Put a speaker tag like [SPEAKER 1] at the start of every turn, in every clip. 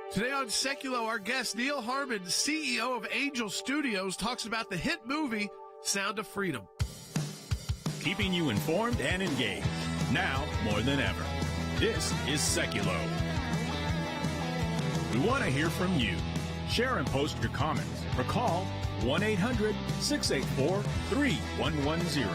[SPEAKER 1] Today on Sekulow, our guest, Neal Harmon, CEO of Angel Studios, talks about the hit movie, Sound of Freedom.
[SPEAKER 2] Keeping you informed and engaged, now more than ever. This is Sekulow. We want to hear from you. Share and post your comments or call 1-800-684-3110.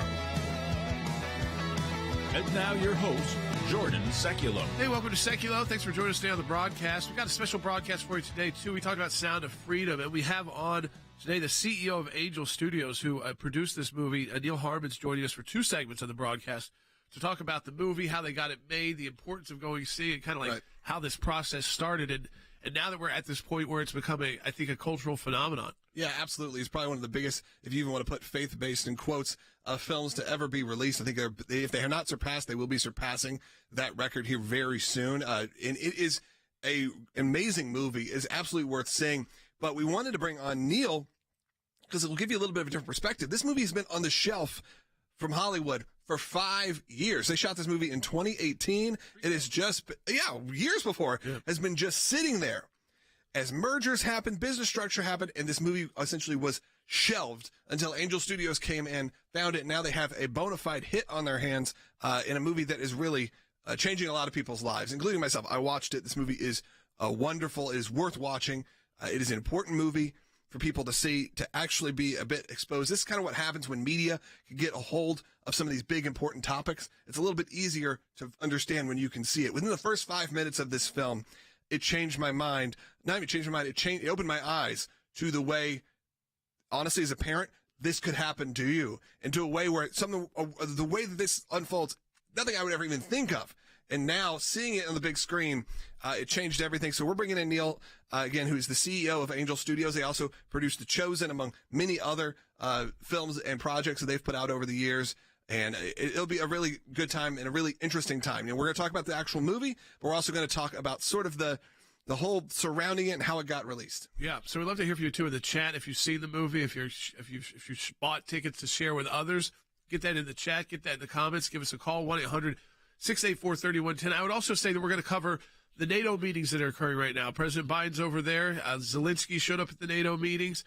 [SPEAKER 2] And now your host, Jordan Sekulow.
[SPEAKER 1] Hey, welcome to Sekulow. Thanks for joining us today on the broadcast. We've got a special broadcast for you today, too. We talked about Sound of Freedom, and we have on today the CEO of Angel Studios, who produced this movie. Neal Harmon's joining us for two segments of the broadcast to talk about the movie, how they got it made, the importance of going to see it, kind of like how this process started, and now that we're at this point where it's become, I think, a cultural phenomenon.
[SPEAKER 3] Yeah, absolutely. It's probably one of the biggest, if you even want to put faith-based in quotes, films to ever be released. I think if they are not surpassed, they will be surpassing that record here very soon. And it is an amazing movie. It's absolutely worth seeing. But we wanted to bring on Neal because it will give you a little bit of a different perspective. This movie has been on the shelf from Hollywood for 5 years. They shot this movie in 2018. It is just, years before, has been just sitting there. As mergers happened, business structure happened, and this movie essentially was shelved until Angel Studios came and found it. Now they have a bona fide hit on their hands in a movie that is really changing a lot of people's lives, including myself. I watched it. This movie is wonderful. It is worth watching. It is an important movie for people to see, to actually be a bit exposed. This is kind of what happens when media can get a hold of some of these big, important topics. It's a little bit easier to understand when you can see it. Within the first 5 minutes of this film, it changed my mind. Not even changed my mind. It opened my eyes to the way, honestly, as a parent, this could happen to you, and to a way where the way that this unfolds, nothing I would ever even think of. And now seeing it on the big screen, it changed everything. So we're bringing in Neal, again, who's the CEO of Angel Studios. They also produced The Chosen, among many other films and projects that they've put out over the years. And it'll be a really good time and a really interesting time. You know, we're going to talk about the actual movie, but we're also going to talk about sort of the whole surrounding it and how it got released. Yeah,
[SPEAKER 1] so we'd love to hear from you too in the chat. If you've seen the movie, if you bought tickets to share with others, get that in the chat, get that in the comments. Give us a call, 1-800-684-3110. I would also say that we're going to cover the NATO meetings that are occurring right now. President Biden's over there. Zelensky showed up at the NATO meetings.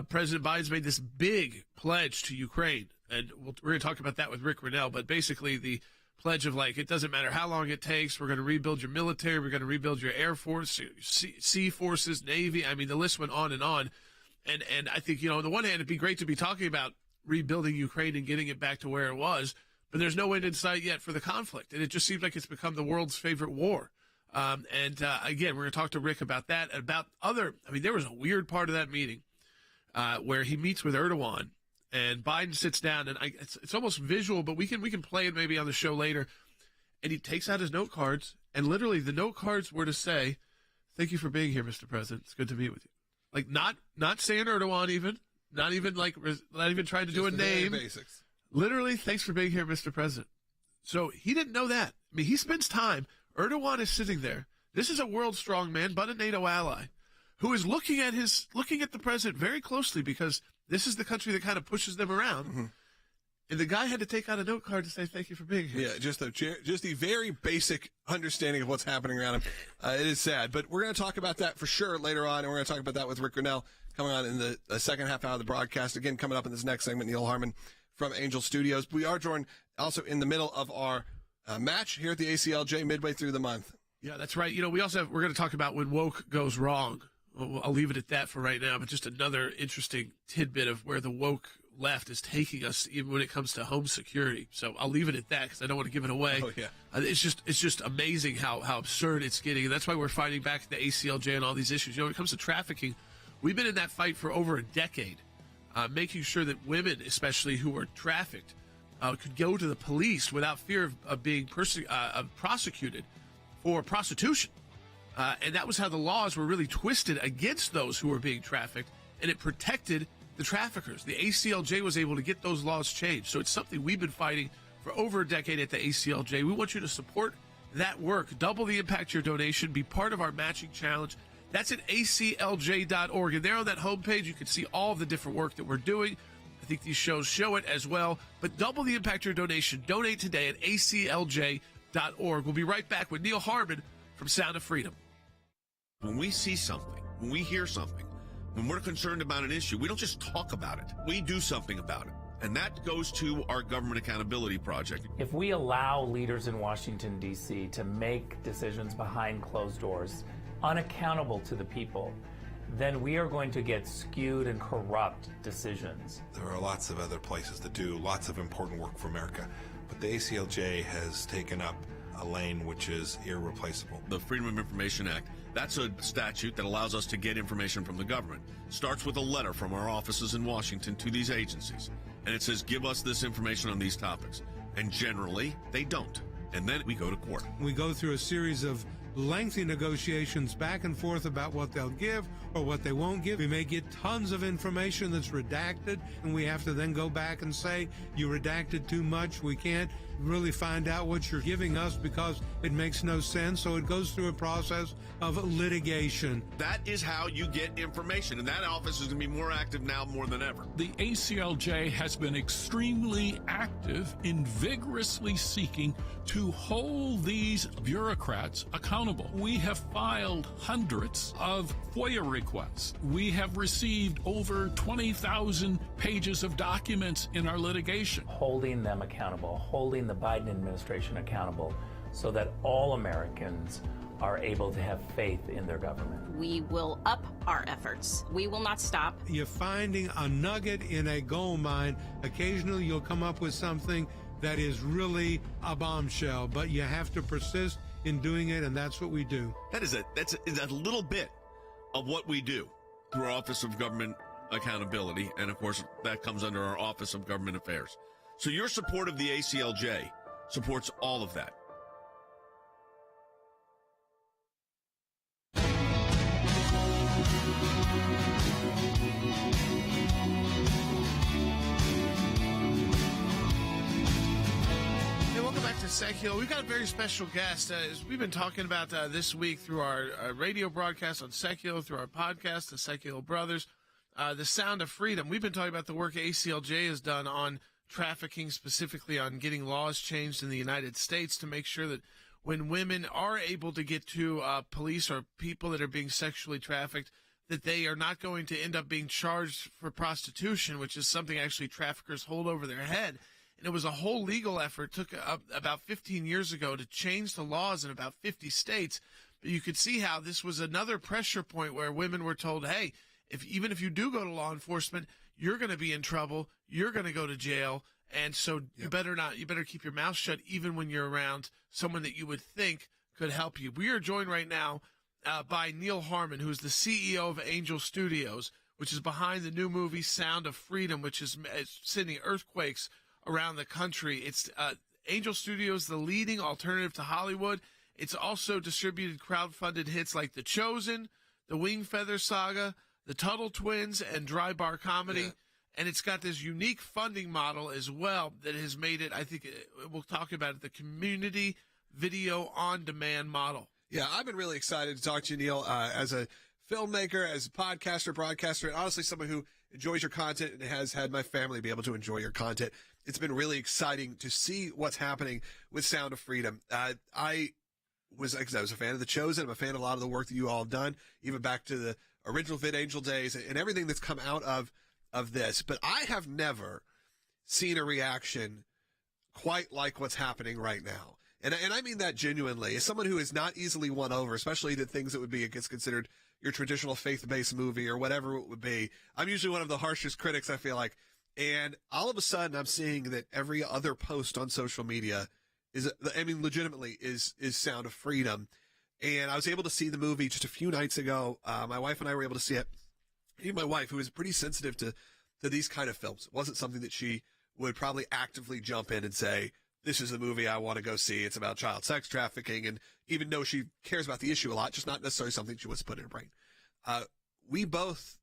[SPEAKER 1] President Biden's made this big pledge to Ukraine, and we're going to talk about that with Rick Rennell, but basically the pledge of, like, it doesn't matter how long it takes, we're going to rebuild your military, we're going to rebuild your Air Force, Sea Forces, Navy. I mean, the list went on. And I think, you know, on the one hand, it'd be great to be talking about rebuilding Ukraine and getting it back to where it was, but there's no end in sight yet for the conflict, and it just seems like it's become the world's favorite war. Again, we're going to talk to Rick about that, about there was a weird part of that meeting where he meets with Erdogan, and Biden sits down, and it's almost visual, but we can play it maybe on the show later. And he takes out his note cards, and literally the note cards were to say, "Thank you for being here, Mr. President. It's good to meet with you." Like not saying Erdogan even, not even trying to do a name.
[SPEAKER 3] Basics.
[SPEAKER 1] Literally, "Thanks for being here, Mr. President." So he didn't know that. I mean, he spends time. Erdogan is sitting there. This is a world strong man, but a NATO ally, who is looking at the president very closely, because this is the country that kind of pushes them around. Mm-hmm. And the guy had to take out a note card to say, "Thank you for being here."
[SPEAKER 3] Yeah, just the very basic understanding of what's happening around him. It is sad, but we're going to talk about that for sure later on, and we're going to talk about that with Rick Rennell coming on in the second half hour of the broadcast. Again, coming up in this next segment, Neal Harmon from Angel Studios. We are joined also in the middle of our match here at the ACLJ midway through the month.
[SPEAKER 1] Yeah, that's right. You know, we're going to talk about when woke goes wrong. I'll leave it at that for right now, but just another interesting tidbit of where the woke left is taking us, even when it comes to home security. So I'll leave it at that because I don't want to give it away.
[SPEAKER 3] Oh, yeah.
[SPEAKER 1] It's just amazing how absurd it's getting, and that's why we're fighting back at the ACLJ and all these issues. You know, when it comes to trafficking, we've been in that fight for over a decade, making sure that women, especially who are trafficked, could go to the police without fear of being prosecuted for prostitution. And that was how the laws were really twisted against those who were being trafficked, and it protected the traffickers. The ACLJ was able to get those laws changed. So it's something we've been fighting for over a decade at the ACLJ. We want you to support that work. Double the impact of your donation. Be part of our matching challenge. That's at aclj.org. And there on that homepage, you can see all of the different work that we're doing. I think these shows show it as well. But double the impact of your donation. Donate today at aclj.org. We'll be right back with Neal Harmon from Sound of Freedom.
[SPEAKER 4] When we see something, when we hear something, when we're concerned about an issue, we don't just talk about it. We do something about it. And that goes to our Government Accountability Project.
[SPEAKER 5] If we allow leaders in Washington, D.C. to make decisions behind closed doors, unaccountable to the people, then we are going to get skewed and corrupt decisions.
[SPEAKER 6] There are lots of other places that do lots of important work for America, but the ACLJ has taken up a lane which is irreplaceable.
[SPEAKER 4] The Freedom of Information Act, that's a statute that allows us to get information from the government. Starts with a letter from our offices in Washington to these agencies. And it says, give us this information on these topics. And generally, they don't. And then we go to court.
[SPEAKER 7] We go through a series of lengthy negotiations back and forth about what they'll give or what they won't give. We may get tons of information that's redacted, and we have to then go back and say, you redacted too much. We can't really find out what you're giving us because it makes no sense. So it goes through a process of litigation.
[SPEAKER 4] That is how you get information, and that office is going to be more active now more than ever.
[SPEAKER 8] The ACLJ has been extremely active in vigorously seeking to hold these bureaucrats accountable. We have filed hundreds of FOIA requests. We have received over 20,000 pages of documents in our litigation.
[SPEAKER 5] Holding them accountable, holding the Biden administration accountable so that all Americans are able to have faith in their government.
[SPEAKER 9] We will up our efforts. We will not stop.
[SPEAKER 7] You're finding a nugget in a gold mine. Occasionally you'll come up with something that is really a bombshell, but you have to persist in doing it, and that's what we do.
[SPEAKER 4] That's a little bit of what we do through our Office of Government Accountability, and of course that comes under our Office of Government Affairs. So your support of the ACLJ supports all of that.
[SPEAKER 1] To Sekulow. We've got a very special guest. As we've been talking about this week through our radio broadcast on Sekulow, through our podcast, the Sekulow Brothers, the Sound of Freedom. We've been talking about the work ACLJ has done on trafficking, specifically on getting laws changed in the United States to make sure that when women are able to get to police or people that are being sexually trafficked, that they are not going to end up being charged for prostitution, which is something actually traffickers hold over their head. And it was a whole legal effort. It took about 15 years ago to change the laws in about 50 states. But you could see how this was another pressure point where women were told, hey, even if you do go to law enforcement, you're going to be in trouble. You're going to go to jail. And so you better keep your mouth shut even when you're around someone that you would think could help you. We are joined right now by Neal Harmon, who is the CEO of Angel Studios, which is behind the new movie Sound of Freedom, which is sending earthquakes around the country. It's Angel Studios, the leading alternative to Hollywood. It's also distributed crowdfunded hits like The Chosen, The Wingfeather Saga, The Tuttle Twins, and Dry Bar Comedy. Yeah. And it's got this unique funding model as well that has made it, I think we'll talk about it, the community video on demand model.
[SPEAKER 3] Yeah, I've been really excited to talk to you, Neal, as a filmmaker, as a podcaster, broadcaster, and honestly someone who enjoys your content and has had my family be able to enjoy your content. It's been really exciting to see what's happening with Sound of Freedom. I was a fan of The Chosen. I'm a fan of a lot of the work that you all have done, even back to the original VidAngel days and everything that's come out of this. But I have never seen a reaction quite like what's happening right now. And I mean that genuinely. As someone who is not easily won over, especially to things that would be, it gets considered your traditional faith-based movie or whatever it would be, I'm usually one of the harshest critics, I feel like. And all of a sudden, I'm seeing that every other post on social media legitimately is Sound of Freedom. And I was able to see the movie just a few nights ago. My wife and I were able to see it. Even my wife, who is pretty sensitive to these kind of films, it wasn't something that she would probably actively jump in and say, this is the movie I want to go see. It's about child sex trafficking. And even though she cares about the issue a lot, just not necessarily something she wants to put in her brain. We both,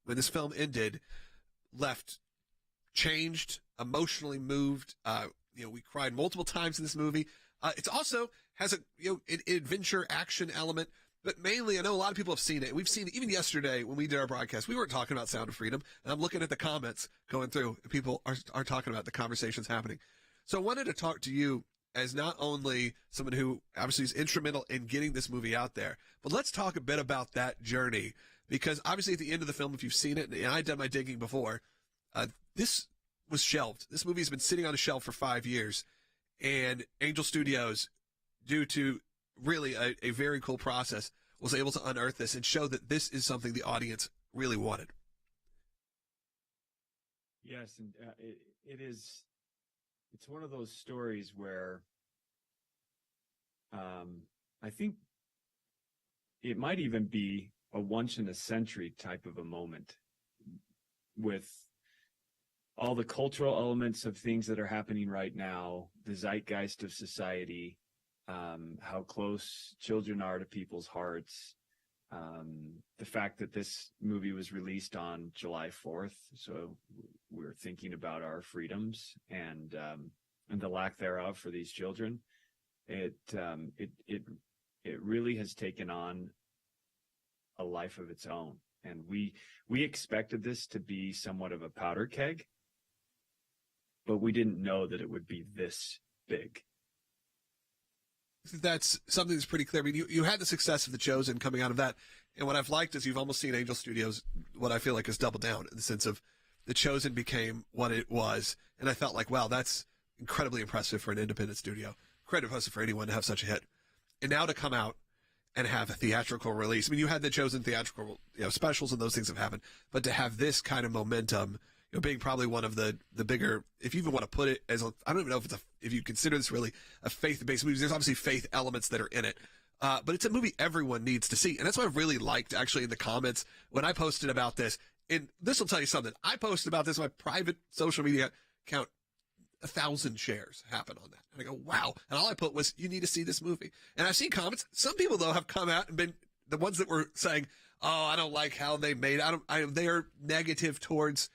[SPEAKER 3] when this film ended, left changed, emotionally moved. We cried multiple times in this movie. It also has an adventure action element, but mainly I know a lot of people have seen it. We've seen it even yesterday when we did our broadcast. We weren't talking about Sound of Freedom, and I'm looking at the comments going through. People are talking about the conversations happening. So I wanted to talk to you as not only someone who obviously is instrumental in getting this movie out there, but let's talk a bit about that journey, because obviously at the end of the film, if you've seen it, and I've done my digging before, this was shelved. This movie has been sitting on a shelf for 5 years, and Angel Studios, due to really a very cool process, was able to unearth this and show that this is something the audience really wanted.
[SPEAKER 10] Yes, and it's one of those stories where I think it might even be a once in a century type of a moment, with all the cultural elements of things that are happening right now, the zeitgeist of society, how close children are to people's hearts, the fact that this movie was released on July 4th, so we're thinking about our freedoms and the lack thereof for these children. It really has taken on a life of its own, and we expected this to be somewhat of a powder keg, but we didn't know that it would be this big.
[SPEAKER 3] That's something that's pretty clear. I mean, you had the success of The Chosen coming out of that, and what I've liked is you've almost seen Angel Studios, what I feel like is double down, in the sense of The Chosen became what it was, and I felt like, wow, that's incredibly impressive for an independent studio. Incredibly impressive for anyone to have such a hit. And now to come out and have a theatrical release. I mean, you had The Chosen theatrical, specials and those things have happened, but to have this kind of momentum, being probably one of the bigger, if you even want to put it as, I don't even know if you consider this really a faith-based movie. There's obviously faith elements that are in it, but it's a movie everyone needs to see. And that's what I really liked, actually, in the comments when I posted about this. And this will tell you something. I posted about this on my private social media account. 1,000 shares happened on that. And I go, wow. And all I put was, you need to see this movie. And I've seen comments. Some people, though, have come out and been the ones that were saying, oh, I don't like how they made it. They are negative towards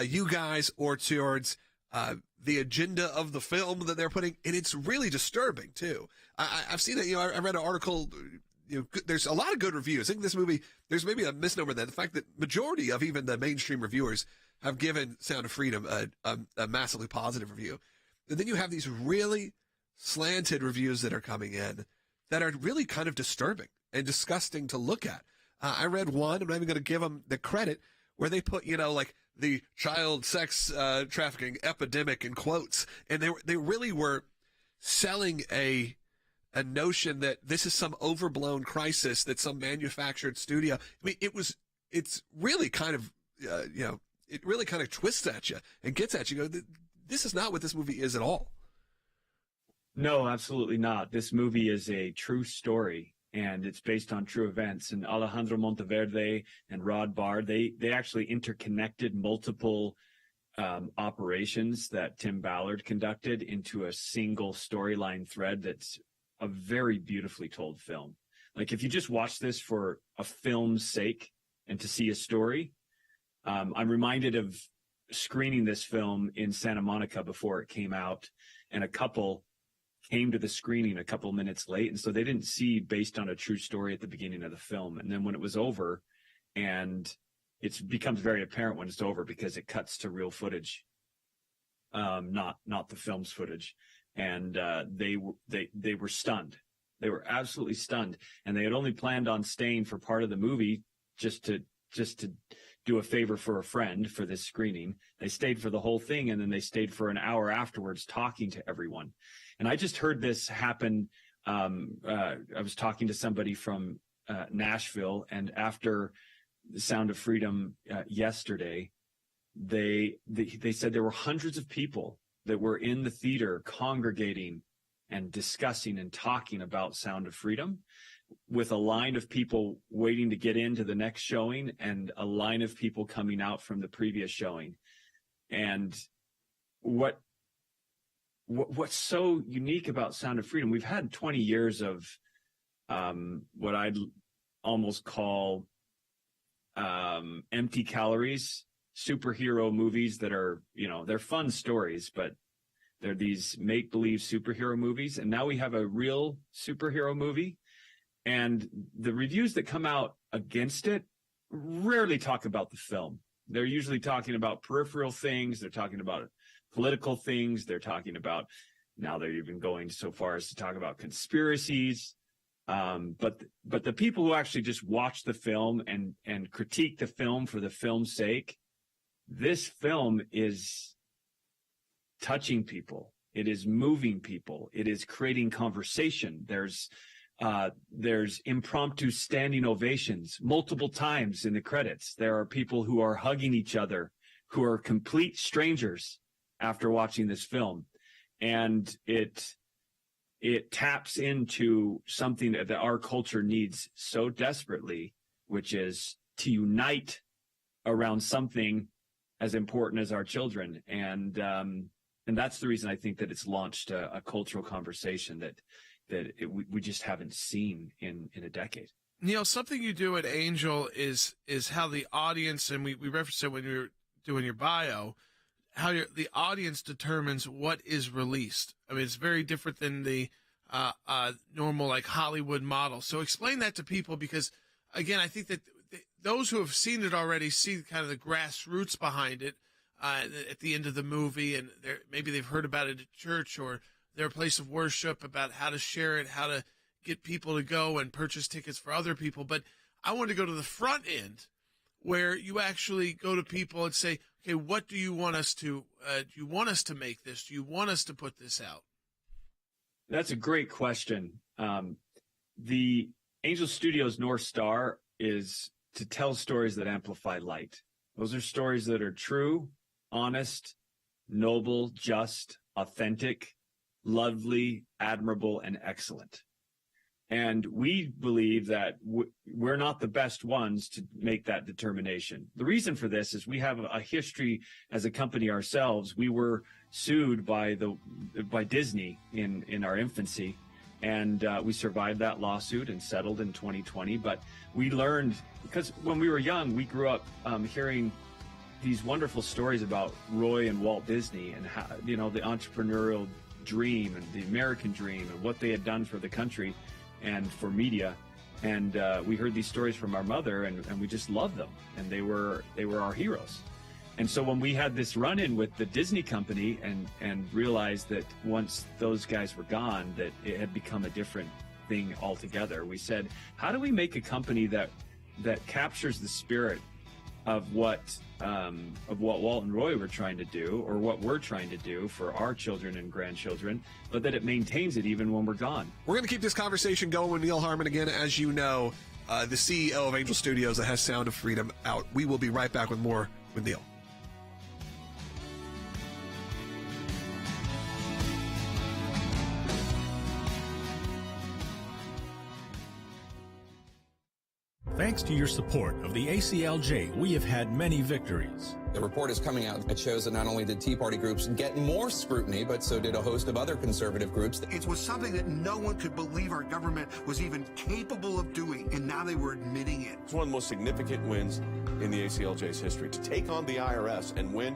[SPEAKER 3] you guys or towards the agenda of the film that they're putting. And it's really disturbing, too. I've seen it. I read an article. There's a lot of good reviews. I think this movie, there's maybe a misnomer there. The fact that majority of even the mainstream reviewers have given Sound of Freedom a massively positive review. And then you have these really slanted reviews that are coming in that are really kind of disturbing and disgusting to look at. I read one, I'm not even going to give them the credit, where they put, like the child sex trafficking epidemic in quotes. And they really were selling a notion that this is some overblown crisis, that some manufactured studio. I mean, it's really kind of, it really kind of twists at you and gets at you. This is not what this movie is at all.
[SPEAKER 10] No, absolutely not. This movie is a true story, and it's based on true events. And Alejandro Monteverde and Rod Bard, they actually interconnected multiple operations that Tim Ballard conducted into a single storyline thread that's a very beautifully told film. Like, if you just watch this for a film's sake and to see a story, I'm reminded of screening this film in Santa Monica before it came out, and a couple came to the screening a couple minutes late, and so they didn't see based on a true story at the beginning of the film. And then when it was over, and it becomes very apparent when it's over because it cuts to real footage, not the film's footage, and they were stunned. They were absolutely stunned, and they had only planned on staying for part of the movie just to do a favor for a friend for this screening. They stayed for the whole thing, and then they stayed for an hour afterwards talking to everyone. And I just heard this happen. I was talking to somebody from Nashville, and after the Sound of Freedom yesterday, they said there were hundreds of people that were in the theater congregating and discussing and talking about Sound of Freedom, with a line of people waiting to get into the next showing and a line of people coming out from the previous showing. And what's so unique about Sound of Freedom, we've had 20 years of what I'd almost call empty calories, superhero movies that are, they're fun stories, but they're these make-believe superhero movies. And now we have a real superhero movie. And the reviews that come out against it rarely talk about the film. They're usually talking about peripheral things. They're talking about political things. They're talking about Now they're even going so far as to talk about conspiracies. But the people who actually just watch the film and critique the film for the film's sake, this film is touching people. It is moving people. It is creating conversation. There's impromptu standing ovations multiple times in the credits. There are people who are hugging each other, who are complete strangers after watching this film. And it taps into something that our culture needs so desperately, which is to unite around something as important as our children. And that's the reason I think that it's launched a cultural conversation that we just haven't seen in a decade.
[SPEAKER 1] Neal, something you do at Angel is how the audience, and we referenced it when you were doing your bio, how the audience determines what is released. I mean, it's very different than the normal like Hollywood model. So explain that to people, because again, I think that those who have seen it already see kind of the grassroots behind it at the end of the movie, and maybe they've heard about it at church or their place of worship, about how to share it, how to get people to go and purchase tickets for other people. But I want to go to the front end where you actually go to people and say, okay, what do you want us to, do you want us to make this? Do you want us to put this out?
[SPEAKER 10] That's a great question. The Angel Studios North Star is to tell stories that amplify light. Those are stories that are true, honest, noble, just, authentic, lovely, admirable, and excellent. And we believe that we're not the best ones to make that determination. The reason for this is we have a history as a company ourselves. We were sued by Disney in our infancy, and we survived that lawsuit and settled in 2020. But we learned, because when we were young, we grew up hearing these wonderful stories about Roy and Walt Disney and how, the entrepreneurial dream and the American dream and what they had done for the country and for media. And we heard these stories from our mother, and we just loved them. And they were our heroes. And so when we had this run-in with the Disney company and realized that once those guys were gone, that it had become a different thing altogether, we said, how do we make a company that captures the spirit of what Walt and Roy were trying to do, or what we're trying to do for our children and grandchildren, but that it maintains it even when we're gone?
[SPEAKER 3] We're going to keep this conversation going with Neal Harmon again, as you know, the CEO of Angel Studios that has Sound of Freedom out. We will be right back with more with Neal.
[SPEAKER 2] Thanks to your support of the ACLJ, we have had many victories.
[SPEAKER 11] The report is coming out. It shows that not only did Tea Party groups get more scrutiny, but so did a host of other conservative groups.
[SPEAKER 12] It was something that no one could believe our government was even capable of doing, and now they were admitting it.
[SPEAKER 4] It's one of the most significant wins in the ACLJ's history. To take on the IRS and win,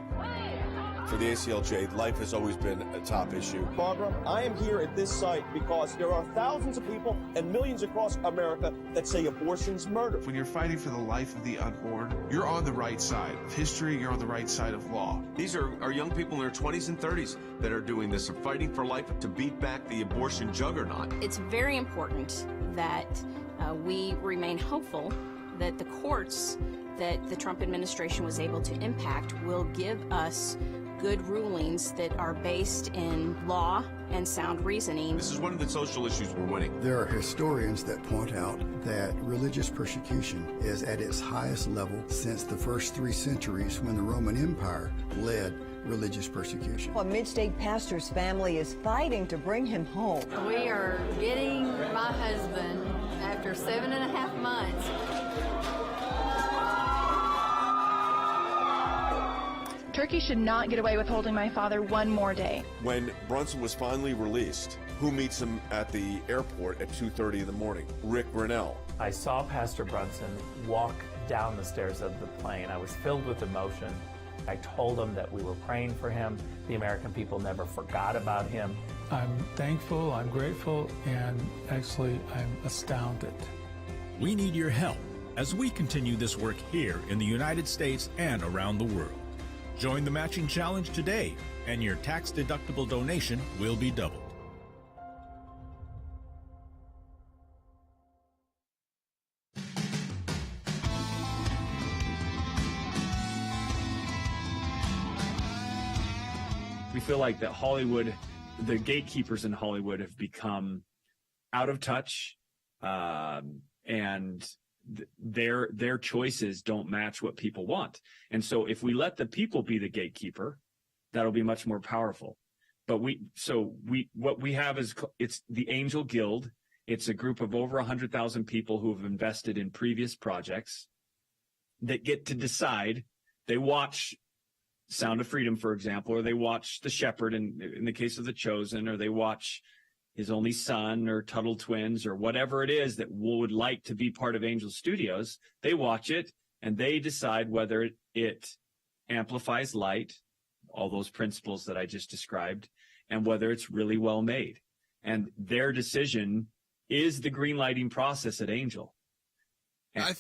[SPEAKER 4] for the ACLJ, life has always been a top issue.
[SPEAKER 13] Barbara, I am here at this site because there are thousands of people and millions across America that say abortion's murder.
[SPEAKER 14] When you're fighting for the life of the unborn, you're on the right side of history, you're on the right side of law.
[SPEAKER 4] These are young people in their 20s and 30s that are doing this, are fighting for life to beat back the abortion juggernaut.
[SPEAKER 9] It's very important that we remain hopeful that the courts that the Trump administration was able to impact will give us good rulings that are based in law and sound reasoning.
[SPEAKER 4] This is one of the social issues we're winning.
[SPEAKER 15] There are historians that point out that religious persecution is at its highest level since the first 3 centuries when the Roman Empire led religious persecution.
[SPEAKER 16] A Mid-State pastor's family is fighting to bring him home.
[SPEAKER 17] We are getting my husband after 7.5 months.
[SPEAKER 18] Turkey should not get away with holding my father one more day.
[SPEAKER 4] When Brunson was finally released, who meets him at the airport at 2:30 in the morning? Rick Grinnell.
[SPEAKER 5] I saw Pastor Brunson walk down the stairs of the plane. I was filled with emotion. I told him that we were praying for him. The American people never forgot about him.
[SPEAKER 19] I'm thankful, I'm grateful, and actually I'm astounded.
[SPEAKER 2] We need your help as we continue this work here in the United States and around the world. Join the matching challenge today and your tax-deductible donation will be doubled.
[SPEAKER 10] We feel like that Hollywood, the gatekeepers in Hollywood have become out of touch, and their choices don't match what people want. And so if we let the people be the gatekeeper, that'll be much more powerful. But what we have is, it's the Angel Guild. It's a group of over 100,000 people who have invested in previous projects that get to decide. They watch Sound of Freedom, for example, or they watch The Shepherd in the case of The Chosen, or they watch His Only Son or Tuttle Twins or whatever it is that would like to be part of Angel Studios. They watch it and they decide whether it amplifies light, all those principles that I just described, and whether it's really well made. And their decision is the green lighting process at Angel.
[SPEAKER 3] I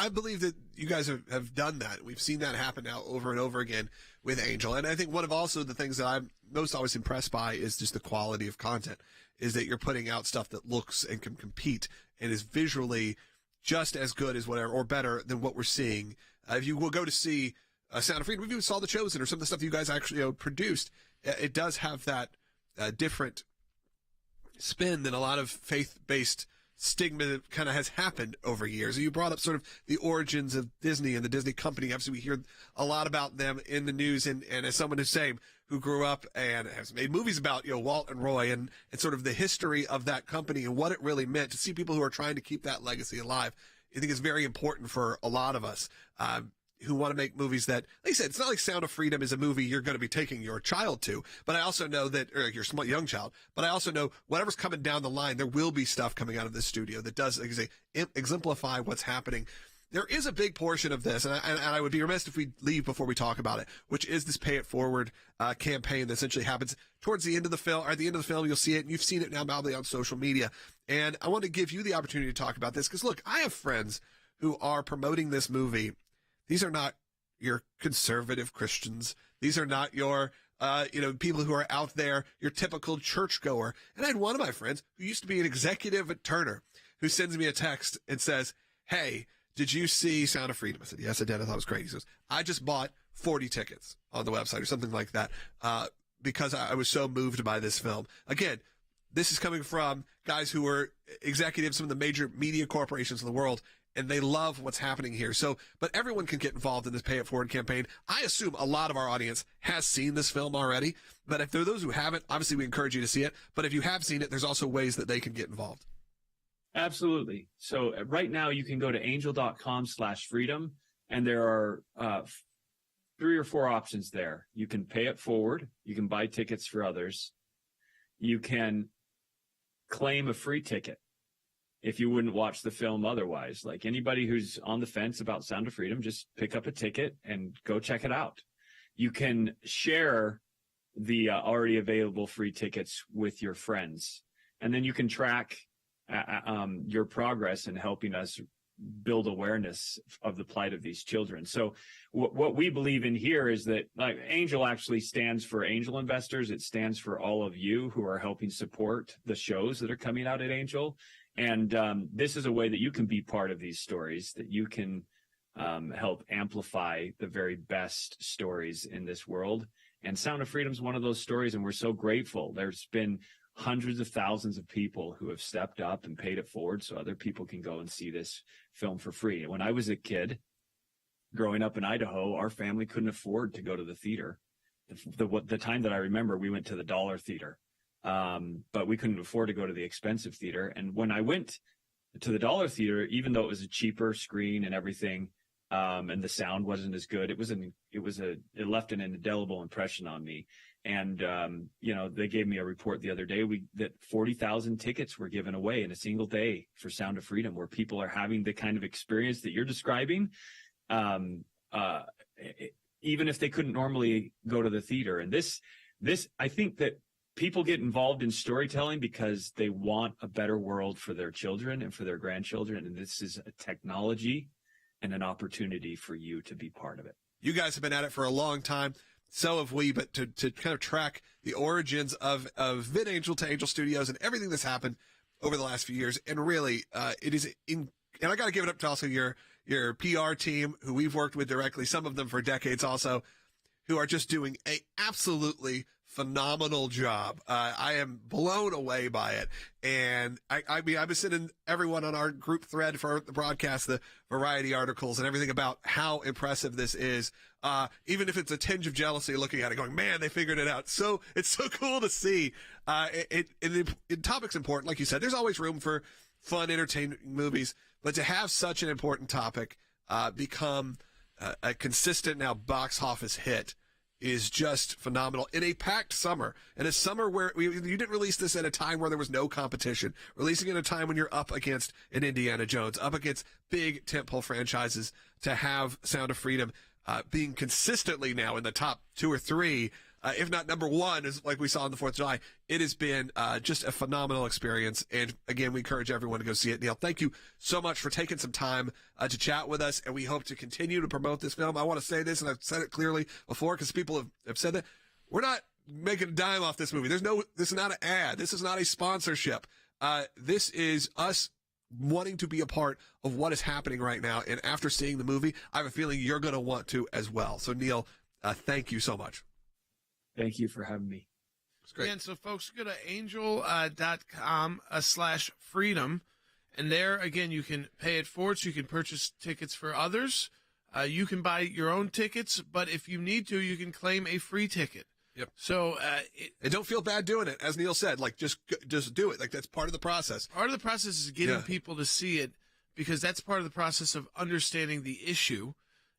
[SPEAKER 3] believe that you guys have done that. We've seen that happen now over and over again with Angel. And I think one of also the things that I'm most always impressed by is just the quality of content, is that you're putting out stuff that looks and can compete and is visually just as good as whatever, or better than what we're seeing. If you will go to see Sound of Freedom, if you saw The Chosen or some of the stuff you guys actually produced, it does have that different spin than a lot of faith-based stigma that kind of has happened over years. You brought up sort of the origins of Disney and the Disney company. Obviously, we hear a lot about them in the news, and as someone who grew up and has made movies about, Walt and Roy and sort of the history of that company and what it really meant, to see people who are trying to keep that legacy alive, I think it's very important for a lot of us who want to make movies that, like I said, it's not like Sound of Freedom is a movie you're going to be taking your child to, but I also know that, or your small young child, but I also know whatever's coming down the line, there will be stuff coming out of this studio that does, like I say, exemplify what's happening. There is a big portion of this, and I would be remiss if we leave before we talk about it, which is this Pay It Forward campaign that essentially happens towards the end of the film. Or at the end of the film, you'll see it, and you've seen it now probably on social media. And I want to give you the opportunity to talk about this, because look, I have friends who are promoting this movie. These are not your conservative Christians. These are not your, people who are out there, your typical churchgoer. And I had one of my friends who used to be an executive at Turner who sends me a text and says, "Hey, did you see Sound of Freedom?" I said, "Yes, I did. I thought it was great." He says, "I just bought 40 tickets on the website," or something like that, because I was so moved by this film. Again, this is coming from guys who were executives, some of the major media corporations in the world, and they love what's happening here. So, but everyone can get involved in this Pay It Forward campaign. I assume a lot of our audience has seen this film already, but if there are those who haven't, obviously we encourage you to see it. But if you have seen it, there's also ways that they can get involved.
[SPEAKER 10] Absolutely. So right now you can go to angel.com/freedom, and there are 3 or 4 options there. You can pay it forward. You can buy tickets for others. You can claim a free ticket if you wouldn't watch the film otherwise. Like anybody who's on the fence about Sound of Freedom, just pick up a ticket and go check it out. You can share the already available free tickets with your friends, and then you can track your progress in helping us build awareness of the plight of these children. So what we believe in here is that, like, Angel actually stands for angel investors. It stands for all of you who are helping support the shows that are coming out at Angel. And this is a way that you can be part of these stories, that you can help amplify the very best stories in this world. And Sound of Freedom is one of those stories, and we're so grateful. There's been hundreds of thousands of people who have stepped up and paid it forward so other people can go and see this film for free. When I was a kid growing up in Idaho, our family couldn't afford to go to the theater. The time that I remember, we went to the dollar theater, but we couldn't afford to go to the expensive theater. And when I went to the dollar theater, even though it was a cheaper screen and everything, and the sound wasn't as good, it left an indelible impression on me. And, they gave me a report the other day that 40,000 tickets were given away in a single day for Sound of Freedom, where people are having the kind of experience that you're describing, even if they couldn't normally go to the theater. And this, I think that people get involved in storytelling because they want a better world for their children and for their grandchildren. And this is a technology and an opportunity for you to be part of it.
[SPEAKER 3] You guys have been at it for a long time. So have we, but to kind of track the origins of VidAngel to Angel Studios and everything that's happened over the last few years. And really, it is and I got to give it up to also your PR team, who we've worked with directly, some of them for decades also, who are just doing a absolutely phenomenal job. I am blown away by it. And I mean, I've been sending everyone on our group thread for the broadcast, the Variety articles and everything about how impressive this is. Even if it's a tinge of jealousy looking at it going, man, they figured it out. So it's so cool to see. The topic's important. Like you said, there's always room for fun, entertaining movies, but to have such an important topic, become a consistent now box office hit is just phenomenal in a packed summer. In a summer where you didn't release this at a time where there was no competition, releasing it at a time when you're up against an Indiana Jones, up against big tentpole franchises, to have Sound of Freedom being consistently now in the top 2 or 3, if not number 1, is like we saw on the 4th of July. It has been just a phenomenal experience. And again, we encourage everyone to go see it. Neal, thank you so much for taking some time to chat with us. And we hope to continue to promote this film. I want to say this, and I've said it clearly before because people have said that. We're not making a dime off this movie. This is not an ad. This is not a sponsorship. This is us wanting to be a part of what is happening right now. And after seeing the movie, I have a feeling you're going to want to as well. So Neal, thank you so much.
[SPEAKER 10] Thank you for having me.
[SPEAKER 3] It's great.
[SPEAKER 1] And so folks, go to angel.com/freedom. And there, again, you can pay it forward, so you can purchase tickets for others. You can buy your own tickets, but if you need to, you can claim a free ticket.
[SPEAKER 3] Yep.
[SPEAKER 1] So,
[SPEAKER 3] and don't feel bad doing it. As Neal said, like, just do it. Like, that's part of the process.
[SPEAKER 1] Part of the process is getting people to see it, because that's part of the process of understanding the issue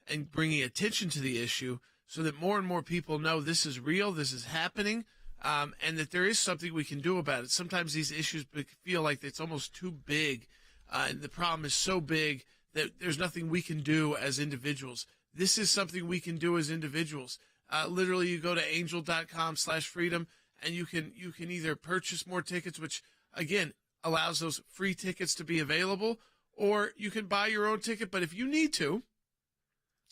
[SPEAKER 1] and bringing attention to the issue, so that more and more people know this is real, this is happening, and that there is something we can do about it. Sometimes these issues feel like it's almost too big, and the problem is so big that there's nothing we can do as individuals. This is something we can do as individuals. Literally, you go to angel.com/freedom, and you can either purchase more tickets, which, again, allows those free tickets to be available, or you can buy your own ticket. But if you need to,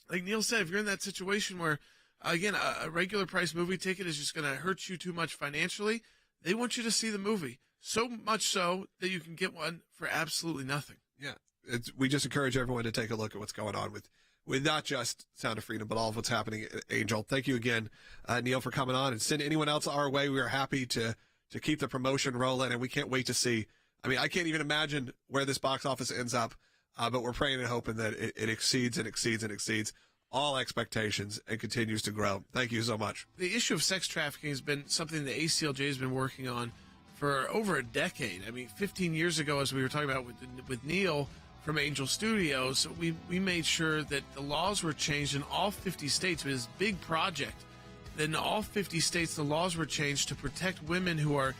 [SPEAKER 1] like Neal said, if you're in that situation where, again, a regular price movie ticket is just going to hurt you too much financially, they want you to see the movie. So much so that you can get one for absolutely nothing.
[SPEAKER 3] Yeah. We just encourage everyone to take a look at what's going on with not just Sound of Freedom, but all of what's happening at Angel. Thank you again, Neal, for coming on, and send anyone else our way. We are happy to keep the promotion rolling, and we can't wait to see. I mean, I can't even imagine where this box office ends up. But we're praying and hoping that it exceeds and exceeds and exceeds all expectations and continues to grow. Thank you so much.
[SPEAKER 1] The issue of sex trafficking has been something the ACLJ has been working on for over a decade. I mean, 15 years ago, as we were talking about with Neal from Angel Studios, we made sure that the laws were changed in all 50 states. It was this big project. Then in all 50 states, the laws were changed to protect women who are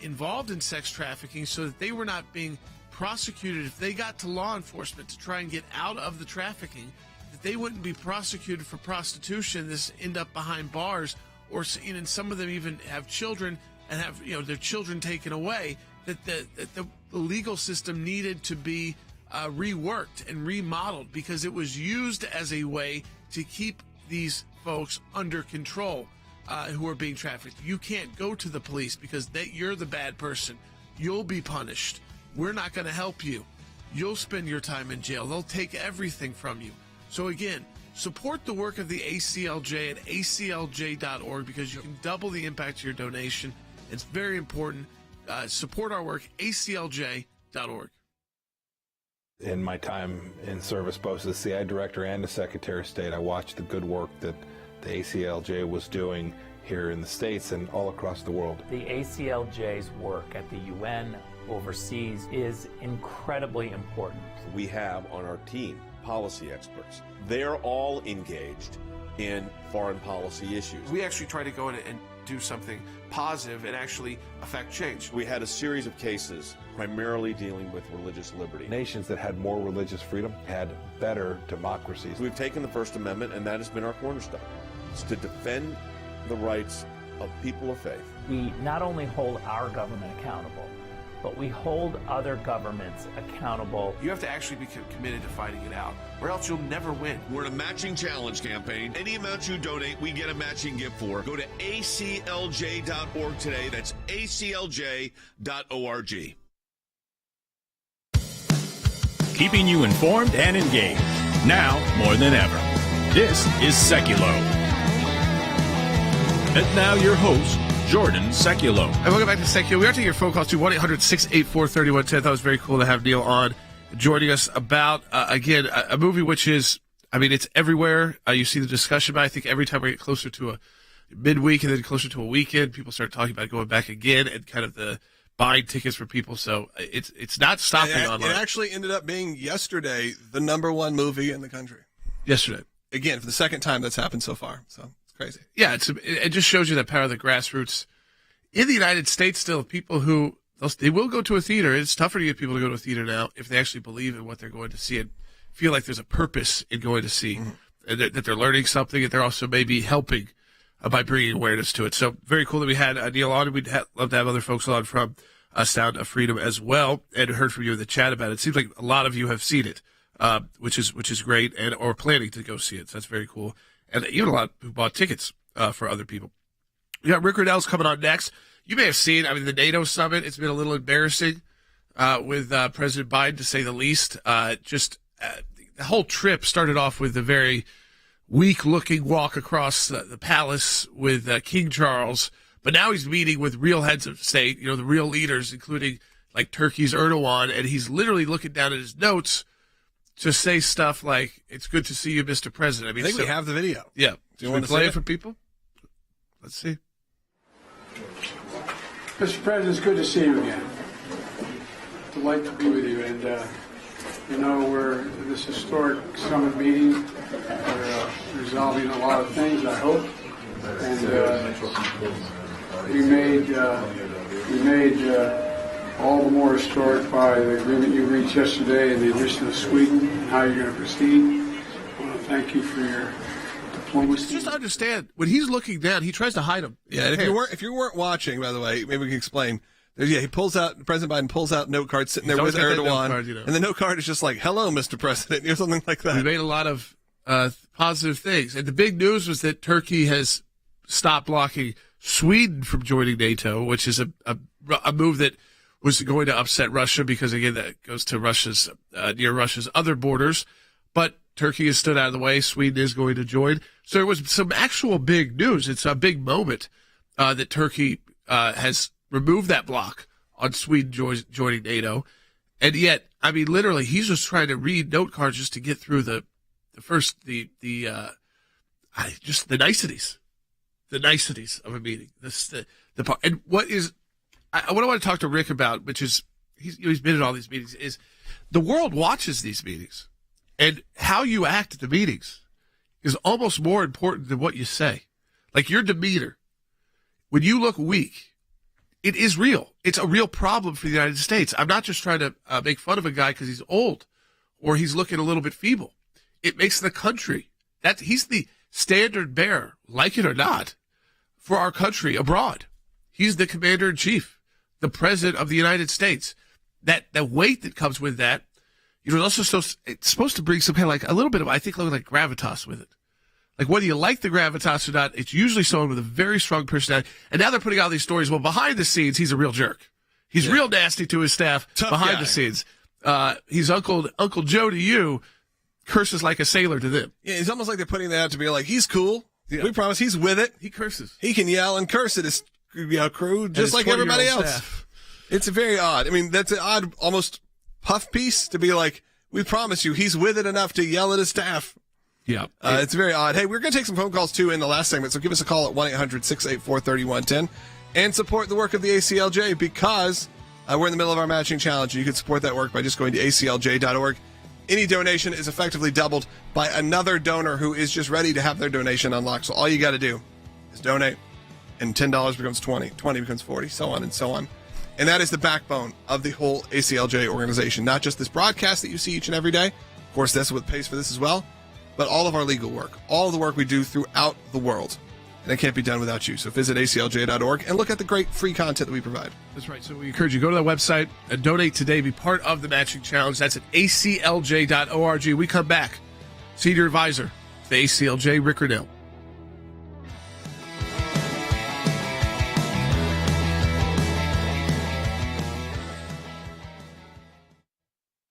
[SPEAKER 1] involved in sex trafficking, so that they were not being prosecuted if they got to law enforcement to try and get out of the trafficking, that they wouldn't be prosecuted for prostitution. This end up behind bars, or and some of them even have children and have their children taken away. That the legal system needed to be reworked and remodeled, because it was used as a way to keep these folks under control who are being trafficked. You can't go to the police because you're the bad person. You'll be punished. We're not going to help you. You'll spend your time in jail. They'll take everything from you. So again, support the work of the ACLJ at aclj.org, because you can double the impact of your donation. It's very important. Support our work, aclj.org.
[SPEAKER 6] In my time in service, both as the CI director and as Secretary of State, I watched the good work that the ACLJ was doing here in the States and all across the world.
[SPEAKER 5] The ACLJ's work at the UN, overseas, is incredibly important.
[SPEAKER 20] We have on our team policy experts. They're all engaged in foreign policy issues.
[SPEAKER 1] We actually try to go in and do something positive and actually affect change.
[SPEAKER 20] We had a series of cases primarily dealing with religious liberty.
[SPEAKER 6] Nations that had more religious freedom had better democracies.
[SPEAKER 20] We've taken the First Amendment, and that has been our cornerstone. It's to defend the rights of people of faith.
[SPEAKER 5] We not only hold our government accountable, but we hold other governments accountable.
[SPEAKER 1] You have to actually be committed to fighting it out, or else you'll never win.
[SPEAKER 4] We're in a matching challenge campaign. Any amount you donate, we get a matching gift for. Go to ACLJ.org today. That's ACLJ.org.
[SPEAKER 2] Keeping you informed and engaged. Now more than ever. This is Sekulow. And now your host, Jordan Sekulow.
[SPEAKER 1] And welcome back to Sekulow. We are taking your phone calls to 1-800-684-3110. I thought it was very cool to have Neal on joining us about, again, a movie which is, I mean, it's everywhere. You see the discussion, but I think every time we get closer to a midweek and then closer to a weekend, people start talking about going back again and kind of the buying tickets for people. So it's not stopping online.
[SPEAKER 3] It actually ended up being yesterday the #1 movie in the country.
[SPEAKER 1] Yesterday.
[SPEAKER 3] Again, for the second time that's happened so far. So it's crazy.
[SPEAKER 1] Yeah, it just shows you the power of the grassroots. In the United States, still, people who, they will go to a theater. It's tougher to get people to go to a theater now if they actually believe in what they're going to see and feel like there's a purpose in going to see, and that they're learning something, and they're also maybe helping by bringing awareness to it. So very cool that we had Neal on, and we'd love to have other folks on from Sound of Freedom as well, and heard from you in the chat about it. It seems like a lot of you have seen it, which is great, and or planning to go see it. So that's very cool. And even a lot who bought tickets for other people. We got Rick Riddell's coming on next. You may have seen, I mean, the NATO summit. It's been a little embarrassing with President Biden, to say the least. The whole trip started off with a very weak-looking walk across the palace with King Charles. But now he's meeting with real heads of state, the real leaders, including like Turkey's Erdogan, and he's literally looking down at his notes to say stuff like, "It's good to see you, Mr. President." I mean,
[SPEAKER 3] I think we have the video.
[SPEAKER 1] Yeah.
[SPEAKER 3] Do you want to
[SPEAKER 1] play
[SPEAKER 3] see
[SPEAKER 1] it for people? Let's see.
[SPEAKER 21] Mr. President, it's good to see you again. Delight to be with you. And, we're this historic summit meeting. We're resolving a lot of things, I hope. And we made all the more historic by the agreement you reached yesterday and the addition of Sweden and how you're going to proceed. I want to thank you for your diplomacy.
[SPEAKER 1] Just understand, when he's looking down, he tries to hide them.
[SPEAKER 3] Yeah, and if you weren't watching, by the way, maybe we can explain. President Biden pulls out note cards sitting there with Erdogan, and the note card is just like, "Hello, Mr. President," or something like that.
[SPEAKER 1] We made a lot of positive things, and the big news was that Turkey has stopped blocking Sweden from joining NATO, which is a move that was going to upset Russia because, again, that goes to Russia's near Russia's other borders. But Turkey has stood out of the way. Sweden is going to join. So there was some actual big news. It's a big moment that Turkey has removed that block on Sweden joining NATO. And yet, I mean, literally, he's just trying to read note cards just to get through the niceties. The niceties of a meeting. And what I want to talk to Rick about, which is he's been in all these meetings, is the world watches these meetings, and how you act at the meetings is almost more important than what you say. Like your demeanor, when you look weak, it is real. It's a real problem for the United States. I'm not just trying to make fun of a guy because he's old or he's looking a little bit feeble. It makes the country he's the standard bearer, like it or not, for our country abroad. He's the commander in chief, the president of the United States. That weight that comes with that, it's supposed to bring some kind of like a little bit of, I think, like gravitas with it. Like whether you like the gravitas or not, it's usually someone with a very strong personality. And now they're putting out these stories. Well, behind the scenes, he's a real jerk. He's real nasty to his staff.
[SPEAKER 3] Tough
[SPEAKER 1] behind
[SPEAKER 3] guy.
[SPEAKER 1] the scenes. He's Uncle Joe to you, curses like a sailor to them.
[SPEAKER 3] Yeah, it's almost like they're putting that out to be like, he's cool. Yeah. We promise he's with it.
[SPEAKER 1] He curses.
[SPEAKER 3] He can yell and curse at his crew just like everybody else.
[SPEAKER 1] Staff.
[SPEAKER 3] It's very odd. I mean, that's an odd, almost puff piece to be like, we promise you he's with it enough to yell at his staff.
[SPEAKER 1] Yeah.
[SPEAKER 3] It's very odd. Hey, we're going to take some phone calls, too, in the last segment, so give us a call at 1-800-684-3110 and support the work of the ACLJ because we're in the middle of our matching challenge. You can support that work by just going to ACLJ.org. Any donation is effectively doubled by another donor who is just ready to have their donation unlocked. So all you got to do is donate, and $10 becomes 20, 20 becomes 40, so on and so on. And that is the backbone of the whole ACLJ organization, not just this broadcast that you see each and every day. Of course, that's what pays for this as well. But all of our legal work, all of the work we do throughout the world, and it can't be done without you. So visit aclj.org and look at the great free content that we provide.
[SPEAKER 1] That's right. So we encourage you, go to that website and donate today. Be part of the matching challenge. That's at aclj.org. We come back. Senior Advisor to the ACLJ, Rick Renell.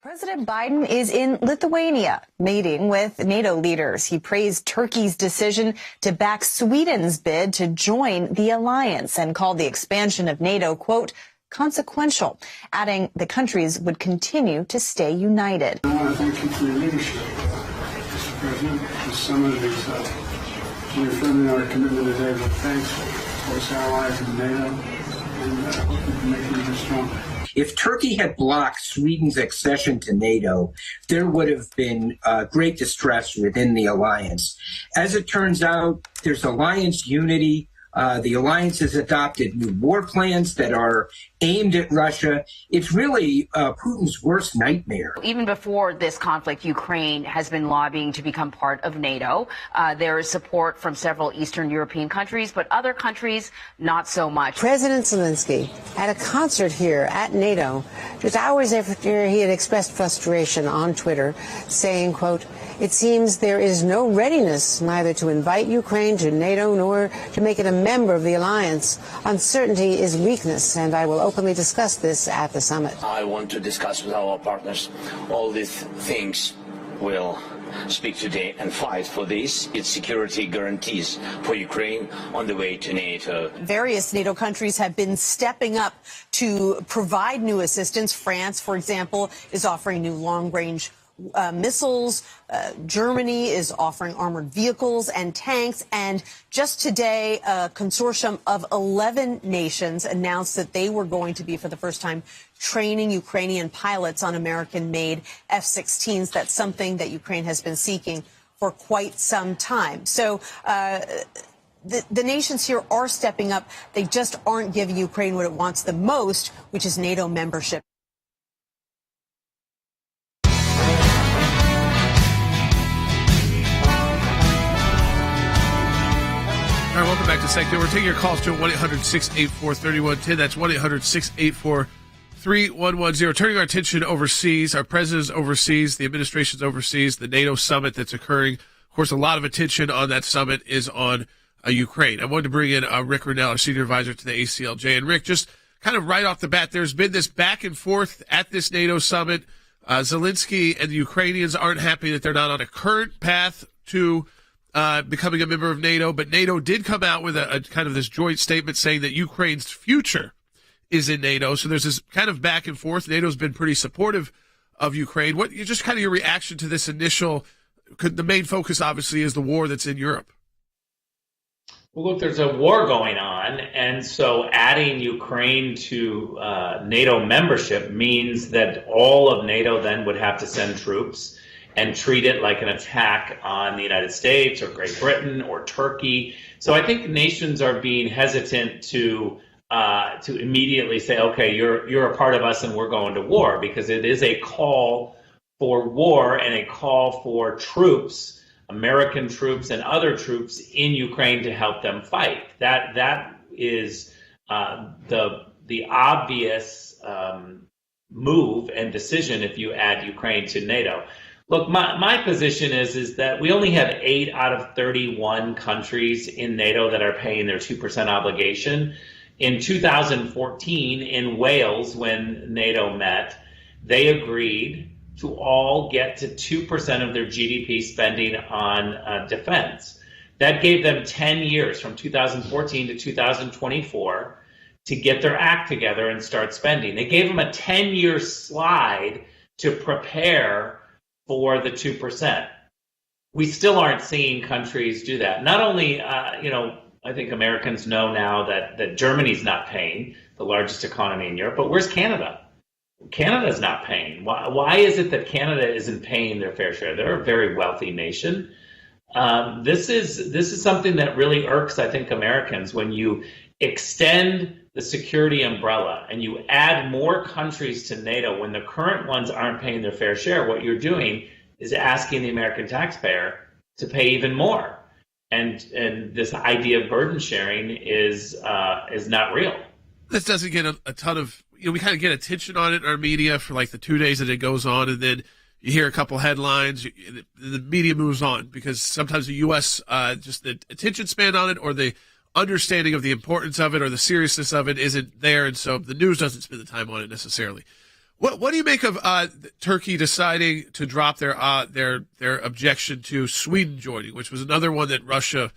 [SPEAKER 16] President Biden is in Lithuania meeting with NATO leaders. He praised Turkey's decision to back Sweden's bid to join the alliance and called the expansion of NATO, quote, consequential, adding the countries would continue to stay united.
[SPEAKER 21] I want to thank you for your leadership, Mr. President. The summit is reaffirming our commitment today with thanks to us allies in NATO, and I hope we can make it even stronger.
[SPEAKER 8] If Turkey had blocked Sweden's accession to NATO, there would have been great distress within the alliance. As it turns out, there's alliance unity. The alliance has adopted new war plans that are aimed at Russia. It's really Putin's worst nightmare.
[SPEAKER 22] Even before this conflict, Ukraine has been lobbying to become part of NATO. There is support from several Eastern European countries, but other countries, not so much.
[SPEAKER 23] President Zelensky at a concert here at NATO, just hours after he had expressed frustration on Twitter, saying, quote, it seems there is no readiness neither to invite Ukraine to NATO nor to make it a member of the alliance. Uncertainty is weakness, and I will openly discuss this at the summit.
[SPEAKER 24] I want to discuss with our partners all these things. We'll speak today and fight for this. Its security guarantees for Ukraine on the way to NATO.
[SPEAKER 16] Various NATO countries have been stepping up to provide new assistance. France, for example, is offering new long-range missiles. Germany is offering armored vehicles and tanks. And just today, a consortium of 11 nations announced that they were going to be, for the first time, training Ukrainian pilots on American-made F-16s. That's something that Ukraine has been seeking for quite some time. So the nations here are stepping up. They just aren't giving Ukraine what it wants the most, which is NATO membership.
[SPEAKER 1] All right, welcome back to Sector. We're taking your calls to 1-800-684-3110. That's 1-800-684-3110. Turning our attention overseas, our president's overseas, the administration's overseas, the NATO summit that's occurring. Of course, a lot of attention on that summit is on Ukraine. I wanted to bring in Rick Renell, our senior advisor to the ACLJ. And Rick, just kind of right off the bat, there's been this back and forth at this NATO summit. Zelensky and the Ukrainians aren't happy that they're not on a current path to becoming a member of NATO, but NATO did come out with a kind of this joint statement saying that Ukraine's future is in NATO. So there's this kind of back and forth. NATO's been pretty supportive of Ukraine. What just kind of your reaction to this initial? The main focus obviously is the war that's in Europe.
[SPEAKER 5] Well, look, there's a war going on, and so adding Ukraine to NATO membership means that all of NATO then would have to send troops and treat it like an attack on the United States or Great Britain or Turkey. So I think nations are being hesitant to immediately say, okay, you're a part of us and we're going to war, because it is a call for war and a call for troops, American troops and other troops in Ukraine to help them fight. That is the obvious move and decision if you add Ukraine to NATO. Look, my position is that we only have 8 out of 31 countries in NATO that are paying their 2% obligation. In 2014, in Wales, when NATO met, they agreed to all get to 2% of their GDP spending on defense. That gave them 10 years, from 2014 to 2024, to get their act together and start spending. They gave them a 10-year slide to prepare for the 2%. We still aren't seeing countries do that. Not only, I think Americans know now that Germany's not paying, the largest economy in Europe, but where's Canada? Canada's not paying. Why is it that Canada isn't paying their fair share? They're a very wealthy nation. This is something that really irks, I think, Americans. When you extend the security umbrella and you add more countries to NATO when the current ones aren't paying their fair share, what you're doing is asking the American taxpayer to pay even more. and this idea of burden sharing is not real.
[SPEAKER 1] This doesn't get a ton of, we kind of get attention on it in our media for like the 2 days that it goes on, and then you hear a couple headlines, the media moves on because sometimes the U.S., just the attention span on it or the understanding of the importance of it or the seriousness of it isn't there, and so the news doesn't spend the time on it necessarily. What do you make of Turkey deciding to drop their objection to Sweden joining, which was another one that Russia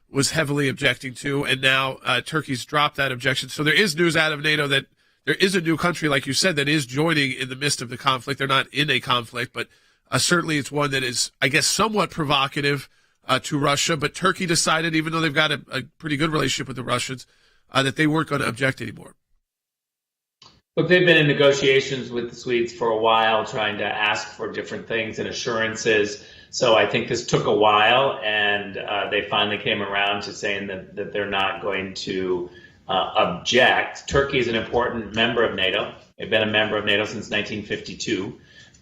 [SPEAKER 1] was heavily objecting to, and now Turkey's dropped that objection. So there is news out of NATO that there is a new country, like you said, that is joining in the midst of the conflict. They're not in a conflict, but certainly it's one that is, I guess, somewhat provocative to Russia. But Turkey decided, even though they've got a pretty good relationship with the Russians, that they weren't going to object anymore.
[SPEAKER 5] Look, they've been in negotiations with the Swedes for a while, trying to ask for different things and assurances. So I think this took a while, and they finally came around to saying that they're not going to object. Turkey is an important member of NATO. They've been a member of NATO since 1952.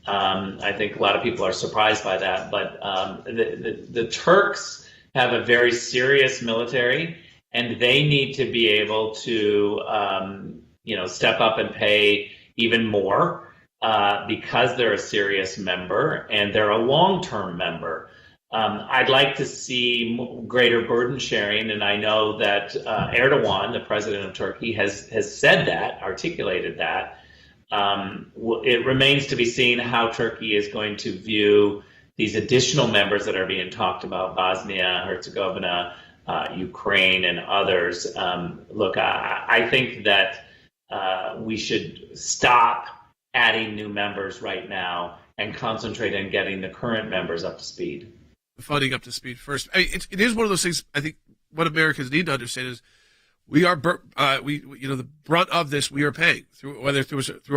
[SPEAKER 5] I think a lot of people are surprised by that, but the Turks have a very serious military, and they need to be able to step up and pay even more because they're a serious member and they're a long-term member. I'd like to see greater burden sharing, and I know that Erdogan, the president of Turkey, has said that, articulated that. It remains to be seen how Turkey is going to view these additional members that are being talked about, Bosnia, Herzegovina, Ukraine, and others. Look, I think that we should stop adding new members right now and concentrate on getting the current members up to speed.
[SPEAKER 1] Funding up to speed first. I mean, it is one of those things. I think what Americans need to understand is we are the brunt of this we are paying through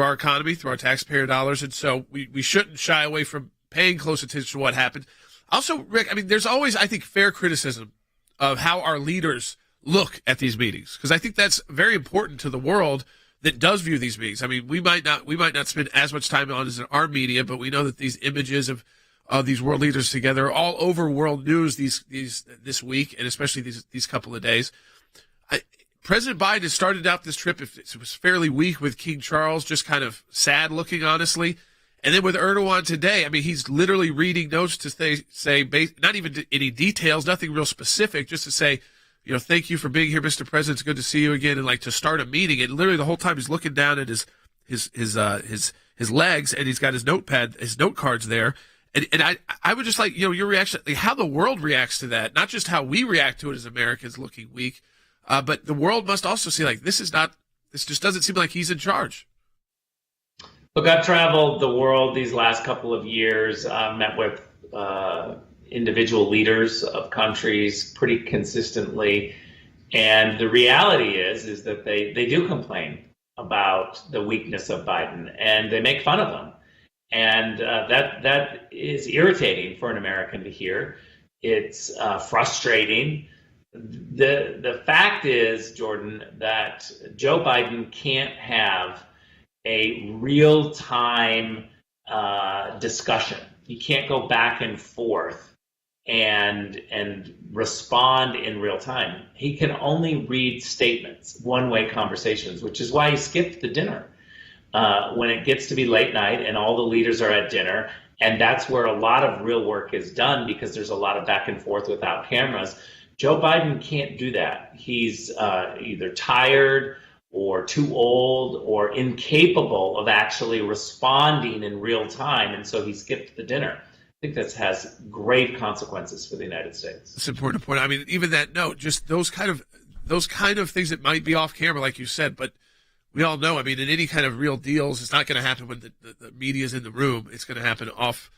[SPEAKER 1] our economy, through our taxpayer dollars, and so we shouldn't shy away from paying close attention to what happened. Also, Rick, I mean, there's always, I think, fair criticism of how our leaders look at these meetings, because I think that's very important to the world that does view these meetings. I mean, we might not spend as much time on it as in our media, but we know that these images of these world leaders together are all over world news this week, and especially these couple of days. President Biden has started out this trip, it was fairly weak with King Charles, just kind of sad looking, honestly. And then with Erdogan today, I mean, he's literally reading notes to say not even any details, nothing real specific, just to say, thank you for being here, Mr. President. It's good to see you again. And like to start a meeting. And literally the whole time he's looking down at his legs, and he's got his notepad, his note cards there. And I would just like, your reaction, like how the world reacts to that, not just how we react to it as Americans looking weak, but the world must also see like this just doesn't seem like he's in charge.
[SPEAKER 5] Look, I've traveled the world these last couple of years, met with individual leaders of countries pretty consistently. And the reality is that they do complain about the weakness of Biden, and they make fun of him. And that is irritating for an American to hear. It's frustrating. The fact is, Jordan, that Joe Biden can't have a real-time discussion. He can't go back and forth and respond in real time. He can only read statements, one-way conversations, which is why he skipped the dinner. When it gets to be late night and all the leaders are at dinner, and that's where a lot of real work is done because there's a lot of back and forth without cameras. Joe Biden can't do that. He's either tired or too old or incapable of actually responding in real time, and so he skipped the dinner. I think that has grave consequences for the United States.
[SPEAKER 1] It's important to point out. I mean, even that note, just those kind of things that might be off camera, like you said, but we all know, I mean, in any kind of real deals, it's not going to happen when the media's in the room. It's going to happen off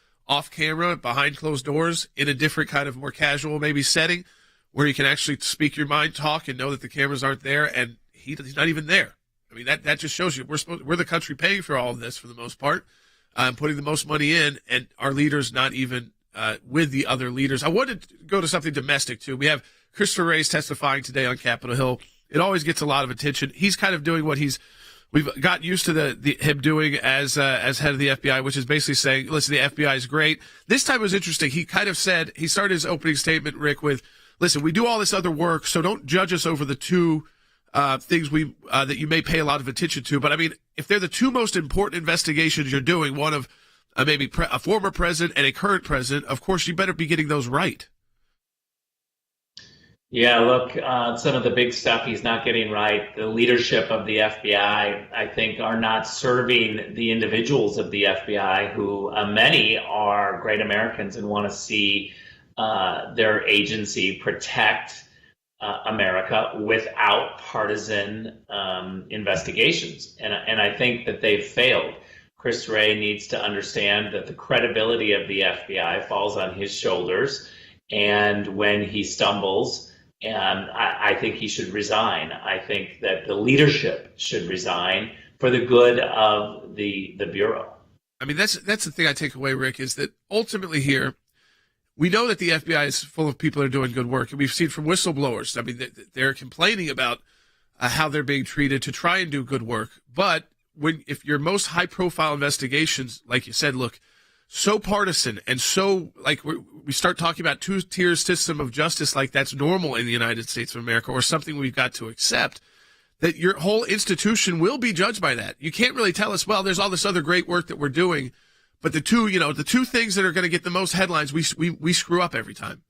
[SPEAKER 1] camera, behind closed doors, in a different kind of more casual maybe setting where you can actually speak your mind, talk, and know that the cameras aren't there, and he's not even there. I mean, that just shows you we're the country paying for all of this for the most part, putting the most money in, and our leaders not even with the other leaders. I wanted to go to something domestic, too. We have Christopher Wray's testifying today on Capitol Hill. It always gets a lot of attention. He's kind of doing what we've gotten used to him doing as head of the FBI, which is basically saying, listen, the FBI is great. This time was interesting. He kind of said, he started his opening statement, Rick, with, listen, we do all this other work, so don't judge us over the two things that you may pay a lot of attention to. But I mean, if they're the two most important investigations you're doing, one of maybe a former president and a current president, of course, you better be getting those right.
[SPEAKER 5] Yeah, look, some of the big stuff he's not getting right. The leadership of the FBI, I think, are not serving the individuals of the FBI who many are great Americans and want to see their agency protect America without partisan investigations. And I think that they've failed. Chris Wray needs to understand that the credibility of the FBI falls on his shoulders. And when he stumbles, I think he should resign. I think that the leadership should resign for the good of the Bureau.
[SPEAKER 1] I mean, that's the thing I take away, Rick, is that ultimately here, we know that the FBI is full of people that are doing good work. And we've seen from whistleblowers, I mean, they're complaining about how they're being treated to try and do good work. But if your most high-profile investigations, like you said, look, so partisan and so like we start talking about two-tier system of justice like that's normal in the United States of America or something we've got to accept, that your whole institution will be judged by that. You can't really tell us, well, there's all this other great work that we're doing, but the two things that are going to get the most headlines, we screw up every time.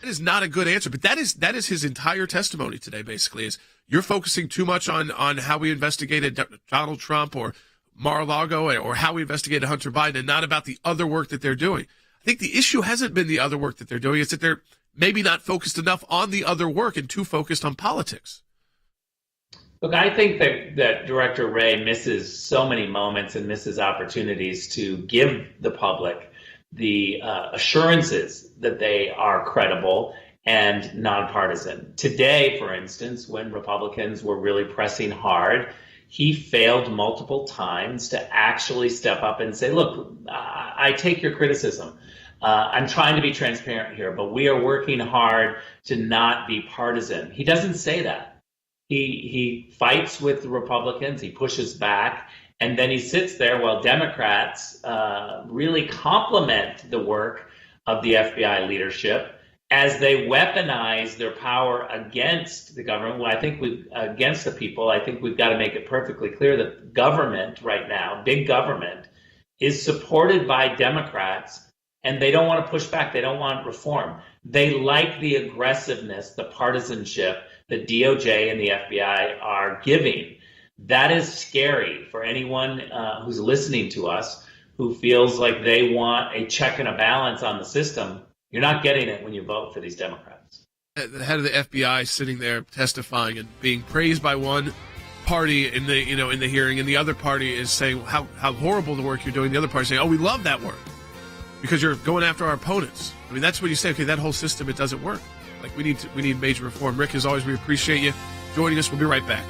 [SPEAKER 1] That is not a good answer, but that is his entire testimony today, basically, is you're focusing too much on how we investigated Donald Trump or Mar-a-Lago or how we investigated Hunter Biden and not about the other work that they're doing. I think the issue hasn't been the other work that they're doing. It's that they're maybe not focused enough on the other work and too focused on politics.
[SPEAKER 5] Look, I think that Director Wray misses so many moments and misses opportunities to give the public the assurances that they are credible and nonpartisan. Today, for instance, when Republicans were really pressing hard, he failed multiple times to actually step up and say, look, I take your criticism. I'm trying to be transparent here, but we are working hard to not be partisan. He doesn't say that. He fights with the Republicans, he pushes back, and then he sits there while Democrats really compliment the work of the FBI leadership as they weaponize their power against the government. Well, I think against the people, I think we've got to make it perfectly clear that government right now, big government, is supported by Democrats, and they don't want to push back. They don't want reform. They like the aggressiveness, the partisanship that DOJ and the FBI are giving. That is scary for anyone who's listening to us who feels like they want a check and a balance on the system. You're not getting it when you vote for these Democrats.
[SPEAKER 1] The head of the FBI sitting there testifying and being praised by one party in the hearing, and the other party is saying how horrible the work you're doing. The other party is saying, oh, we love that work because you're going after our opponents. I mean, that's when you say, okay, that whole system, it doesn't work. Like we need major reform. Rick, as always, we appreciate you joining us. We'll be right back.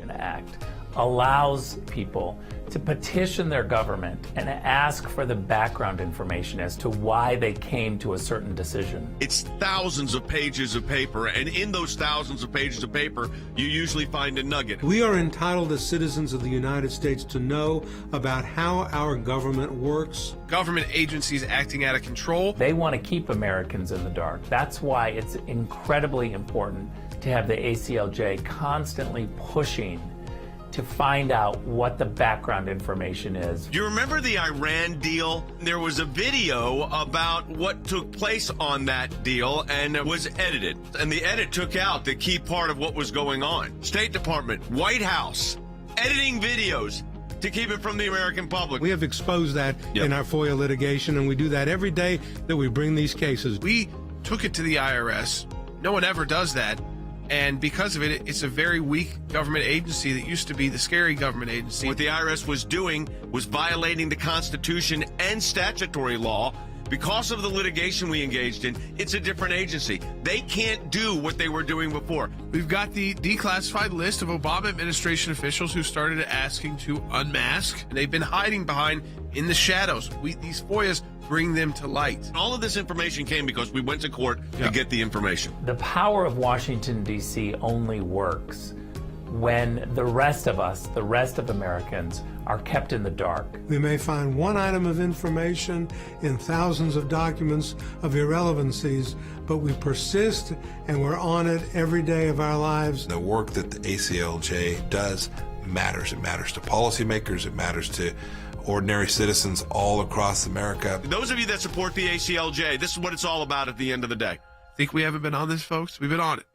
[SPEAKER 5] Act allows people to petition their government and ask for the background information as to why they came to a certain decision.
[SPEAKER 4] It's thousands of pages of paper, and in those thousands of pages of paper, you usually find a nugget.
[SPEAKER 7] We are entitled as citizens of the United States to know about how our government works.
[SPEAKER 1] Government agencies acting out of control.
[SPEAKER 5] They want to keep Americans in the dark. That's why it's incredibly important to have the ACLJ constantly pushing to find out what the background information is.
[SPEAKER 4] Do you remember the Iran deal? There was a video about what took place on that deal, and it was edited. And the edit took out the key part of what was going on. State Department, White House, editing videos to keep it from the American public.
[SPEAKER 7] We have exposed that in our FOIA litigation, and we do that every day that we bring these cases.
[SPEAKER 1] We took it to the IRS. No one ever does that. And because of it, it's a very weak government agency that used to be the scary government agency.
[SPEAKER 4] What the IRS was doing was violating the Constitution and statutory law. Because of the litigation we engaged in, it's a different agency. They can't do what they were doing before.
[SPEAKER 1] We've got the declassified list of Obama administration officials who started asking to unmask. And they've been hiding behind in the shadows. These FOIAs bring them to light.
[SPEAKER 4] All of this information came because we went to court to get the information.
[SPEAKER 5] The power of Washington, D.C. only works when the rest of us, the rest of Americans, are kept in the dark.
[SPEAKER 7] We may find one item of information in thousands of documents of irrelevancies, but we persist and we're on it every day of our lives.
[SPEAKER 6] The work that the ACLJ does matters. It matters to policymakers. It matters to ordinary citizens all across America.
[SPEAKER 4] Those of you that support the ACLJ, this is what it's all about at the end of the day.
[SPEAKER 1] Think we haven't been on this, folks? We've been on it.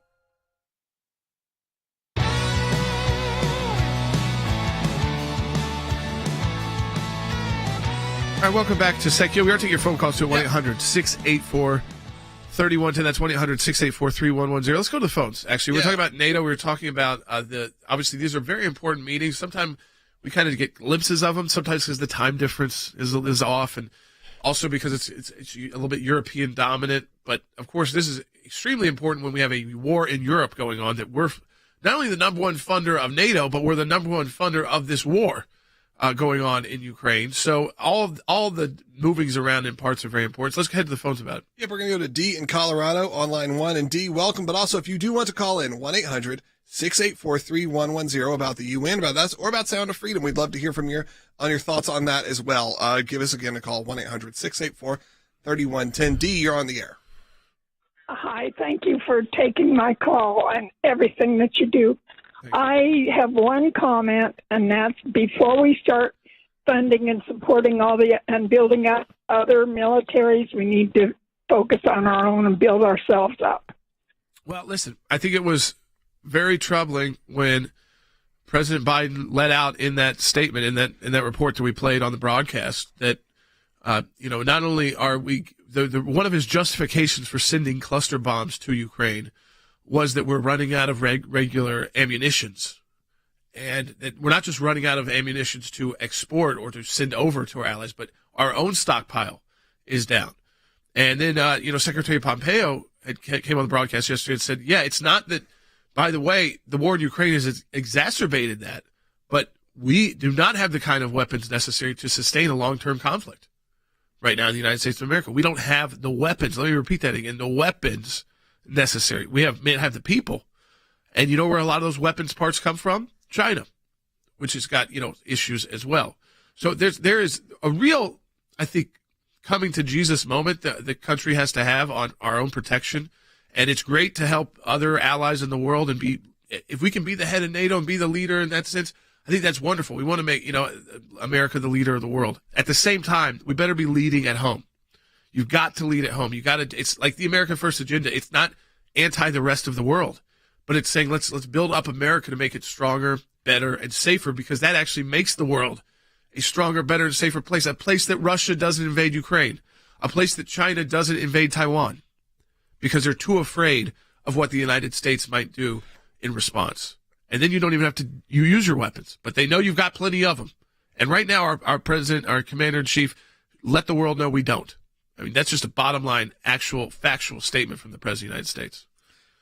[SPEAKER 1] All right, welcome back to Sekulow. We are taking your phone calls to 1-800-684-3110. That's 1-800-684-3110. Let's go to the phones. Actually, we're talking about NATO. We were talking about obviously these are very important meetings. Sometimes we kind of get glimpses of them. Sometimes because the time difference is off, and also because it's a little bit European dominant. But of course, this is extremely important when we have a war in Europe going on. That we're not only the number one funder of NATO, but we're the number one funder of this war going on in Ukraine. So all the movings around in parts are very important. So let's head to the phones about it.
[SPEAKER 3] Yep, we're going to go to D in Colorado on line 1. And D, welcome. But also, if you do want to call in, 1-800-684-3110 about the UN, about us, or about Sound of Freedom, we'd love to hear from you on your thoughts on that as well. Give us again a call, 1-800-684-3110. D, you're on the air.
[SPEAKER 11] Hi, thank you for taking my call and everything that you do. I have one comment, and that's before we start funding and supporting and building up other militaries, we need to focus on our own and build ourselves up.
[SPEAKER 1] Well, listen, I think it was very troubling when President Biden let out in that statement, in that report that we played on the broadcast, that not only are we one of his justifications for sending cluster bombs to Ukraine was that we're running out of regular ammunitions, and that we're not just running out of ammunitions to export or to send over to our allies, but our own stockpile is down. And then, Secretary Pompeo came on the broadcast yesterday and said, yeah, it's not that, by the way, the war in Ukraine has exacerbated that, but we do not have the kind of weapons necessary to sustain a long-term conflict right now in the United States of America. We don't have the weapons. Let me repeat that again. The weapons necessary. We have the people. And you know where a lot of those weapons parts come from? China, which has got, issues as well. So there is a real, I think, coming to Jesus moment that the country has to have on our own protection. And it's great to help other allies in the world and if we can be the head of NATO and be the leader in that sense, I think that's wonderful. We want to make, America the leader of the world. At the same time, we better be leading at home. You've got to lead at home. It's like the America First agenda. It's not anti the rest of the world, but it's saying let's build up America to make it stronger, better, and safer, because that actually makes the world a stronger, better, and safer place. A place that Russia doesn't invade Ukraine. A place that China doesn't invade Taiwan, because they're too afraid of what the United States might do in response. And then you don't even have to use your weapons, but they know you've got plenty of them. And right now, our president, our commander-in-chief, let the world know we don't. I mean, that's just a bottom line, actual, factual statement from the President of the United States.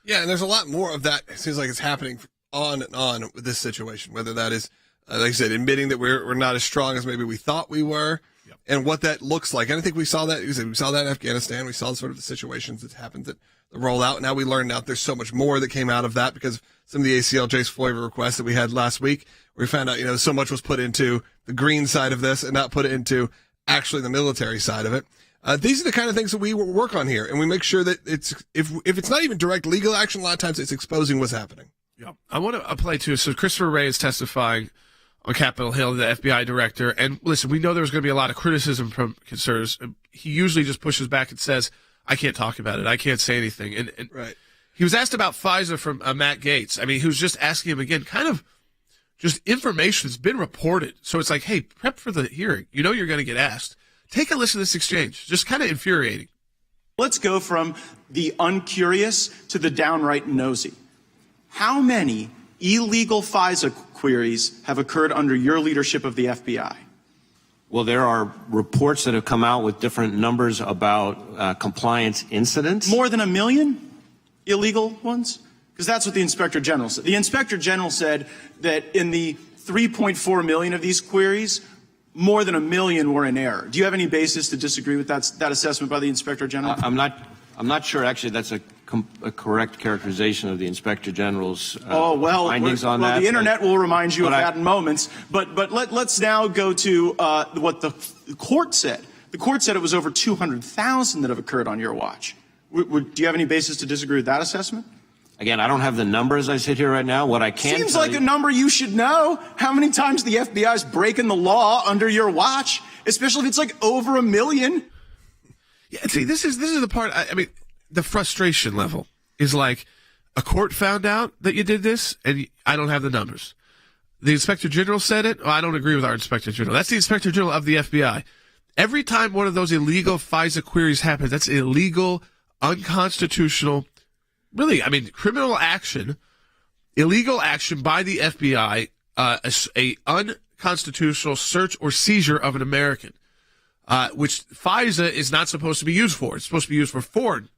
[SPEAKER 3] Yeah, and there's a lot more of that. It seems like it's happening on and on with this situation, whether that is, like I said, admitting that we're not as strong as maybe we thought we were, and what that looks like. And I think we saw that. We saw that in Afghanistan. We saw sort of the situations that happened that the rollout. Now we learned out there's so much more that came out of that because some of the ACLJ's FOIA requests that we had last week, we found out, so much was put into the green side of this and not put into actually the military side of it. These are the kind of things that we work on here, and we make sure that if it's not even direct legal action, a lot of times it's exposing what's happening.
[SPEAKER 1] Yeah, I want to play too. So Christopher Wray is testifying on Capitol Hill, the FBI director, and listen, we know there's going to be a lot of criticism from conservatives. He usually just pushes back and says, "I can't talk about it. I can't say anything." And
[SPEAKER 3] right.
[SPEAKER 1] He was asked about FISA from Matt Gaetz. I mean, he was just asking him again, kind of just information that's been reported. So it's like, hey, prep for the hearing. You know you're going to get asked. Take a listen to this exchange. Just kind of infuriating.
[SPEAKER 12] Let's go from the uncurious to the downright nosy. How many illegal FISA queries have occurred under your leadership of the FBI?
[SPEAKER 13] Well, there are reports that have come out with different numbers about compliance incidents.
[SPEAKER 12] More than 1 million illegal ones? Because that's what the Inspector General said. The Inspector General said that in the 3.4 million of these queries, more than 1 million were in error. Do you have any basis to disagree with that assessment by the Inspector General?
[SPEAKER 13] I'm not sure actually that's a a correct characterization of the Inspector General's
[SPEAKER 12] findings
[SPEAKER 13] on that.
[SPEAKER 12] The internet will remind you of that in moments. But let's now go to what the court said. The court said it was over 200,000 that have occurred on your watch. Do you have any basis to disagree with that assessment?
[SPEAKER 13] Again, I don't have the number as I sit here right now. What I can
[SPEAKER 12] Seems like a number you should know. How many times the FBI is breaking the law under your watch, especially if it's like over 1 million.
[SPEAKER 1] Yeah, see, this is the part. I mean, the frustration level is like a court found out that you did this, and I don't have the numbers. The Inspector General said it. I don't agree with our Inspector General. That's the Inspector General of the FBI. Every time one of those illegal FISA queries happens, that's illegal, unconstitutional. Really, I mean, criminal action, illegal action by the FBI, a unconstitutional search or seizure of an American, which FISA is not supposed to be used for. It's supposed to be used for foreign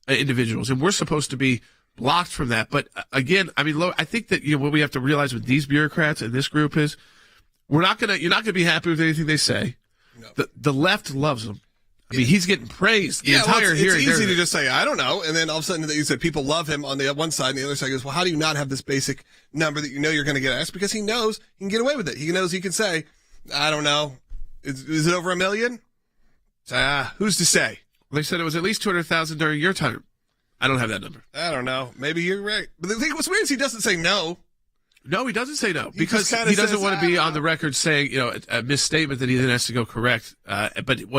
[SPEAKER 1] individuals, and we're supposed to be blocked from that. But again, I mean, I think that what we have to realize with these bureaucrats and this group is you're not gonna be happy with anything they say. No. The left loves them. I mean, he's getting praised the entire hearing.
[SPEAKER 3] It's easy to just say, I don't know. And then all of a sudden you said people love him on the one side, and the other side goes, well, how do you not have this basic number that you know you're going to get asked? Because he knows he can get away with it. He knows he can say, I don't know. Is it over 1 million? Who's to say?
[SPEAKER 1] They said it was at least 200,000 during your time. I don't have that number.
[SPEAKER 3] I don't know. Maybe you're right. But the thing what's weird is he doesn't say no.
[SPEAKER 1] No, he doesn't say no because he doesn't want to be on the record saying, a misstatement that he then has to go correct.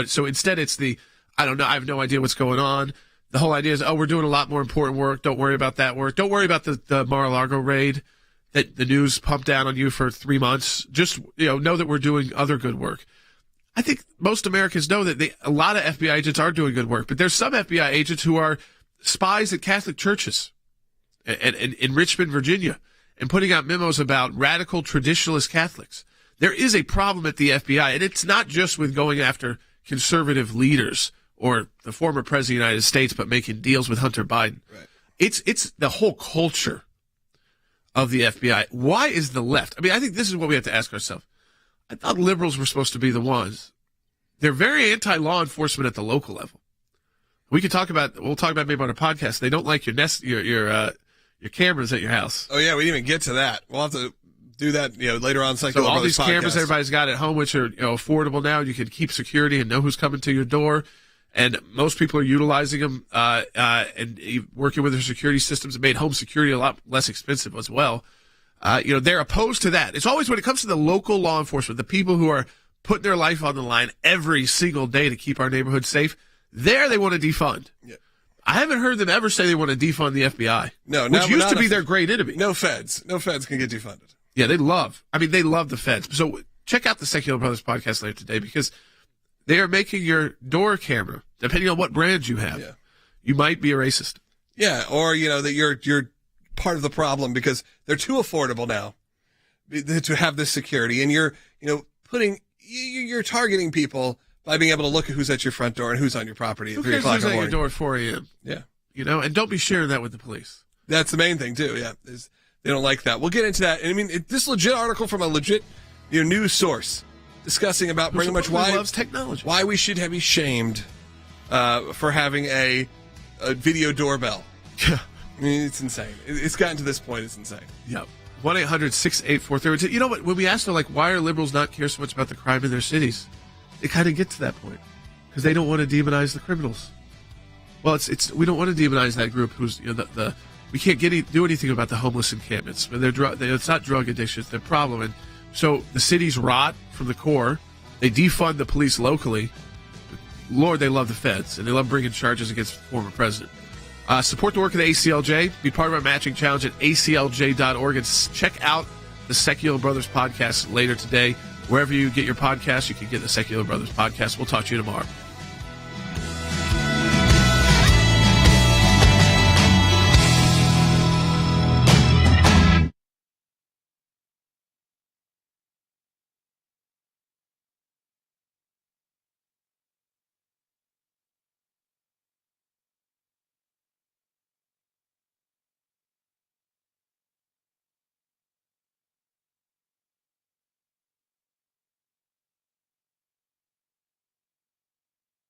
[SPEAKER 1] So instead it's I don't know. I have no idea what's going on. The whole idea is, we're doing a lot more important work. Don't worry about that work. Don't worry about the Mar-a-Lago raid that the news pumped down on you for 3 months. Just, know that we're doing other good work. I think most Americans know that a lot of FBI agents are doing good work, but there's some FBI agents who are spies at Catholic churches in Richmond, Virginia, and putting out memos about radical traditionalist Catholics. There is a problem at the FBI, and it's not just with going after conservative leaders or the former president of the United States, but making deals with Hunter Biden.
[SPEAKER 3] Right.
[SPEAKER 1] It's the whole culture of the FBI. Why is the left? I mean, I think this is what we have to ask ourselves. I thought liberals were supposed to be the ones. They're very anti-law enforcement at the local level. We'll talk about maybe on a podcast. They don't like your cameras at your house.
[SPEAKER 3] Oh yeah, we didn't even get to that. We'll have to do that, later on.
[SPEAKER 1] So all these cameras everybody's got at home, which are affordable now, you can keep security and know who's coming to your door. And most people are utilizing them and working with their security systems. It made home security a lot less expensive as well. They're opposed to that. It's always when it comes to the local law enforcement, the people who are putting their life on the line every single day to keep our neighborhood safe. There, they want to defund. Yeah. I haven't heard them ever say they want to defund the FBI.
[SPEAKER 3] No,
[SPEAKER 1] which used to be their great enemy.
[SPEAKER 3] No feds can get defunded.
[SPEAKER 1] Yeah, they love the feds. So check out the Sekulow Brothers podcast later today because they are making your door camera, depending on what brand you have. Yeah. You might be a racist.
[SPEAKER 3] Yeah, or that you're part of the problem because they're too affordable now to have this security, and you're targeting people by being able to look at who's at your front door and who's on your property at 3 o'clock in the morning.
[SPEAKER 1] Who's at your door at 4 a.m.?
[SPEAKER 3] Yeah.
[SPEAKER 1] And don't be sharing that with the police.
[SPEAKER 3] That's the main thing, too, yeah. They don't like that. We'll get into that. And I mean, this legit article from a legit news source discussing about pretty much why we should be shamed for having a video doorbell. I mean, it's insane. It's gotten to this point. It's insane.
[SPEAKER 1] Yep. 1-800-684-30. You know what? When we ask them, why are liberals not care so much about the crime in their cities? They kind of get to that point because they don't want to demonize the criminals. Well, we don't want to demonize that group who's we can't do anything about the homeless encampments. It's not drug addiction; it's their problem. And so the cities rot from the core. They defund the police locally. Lord, they love the feds and they love bringing charges against the former president. Support the work of the ACLJ. Be part of our matching challenge at aclj.org and check out the Sekulow Brothers podcast later today. Wherever you get your podcast, you can get the Sekulow Brothers podcast. We'll talk to you tomorrow.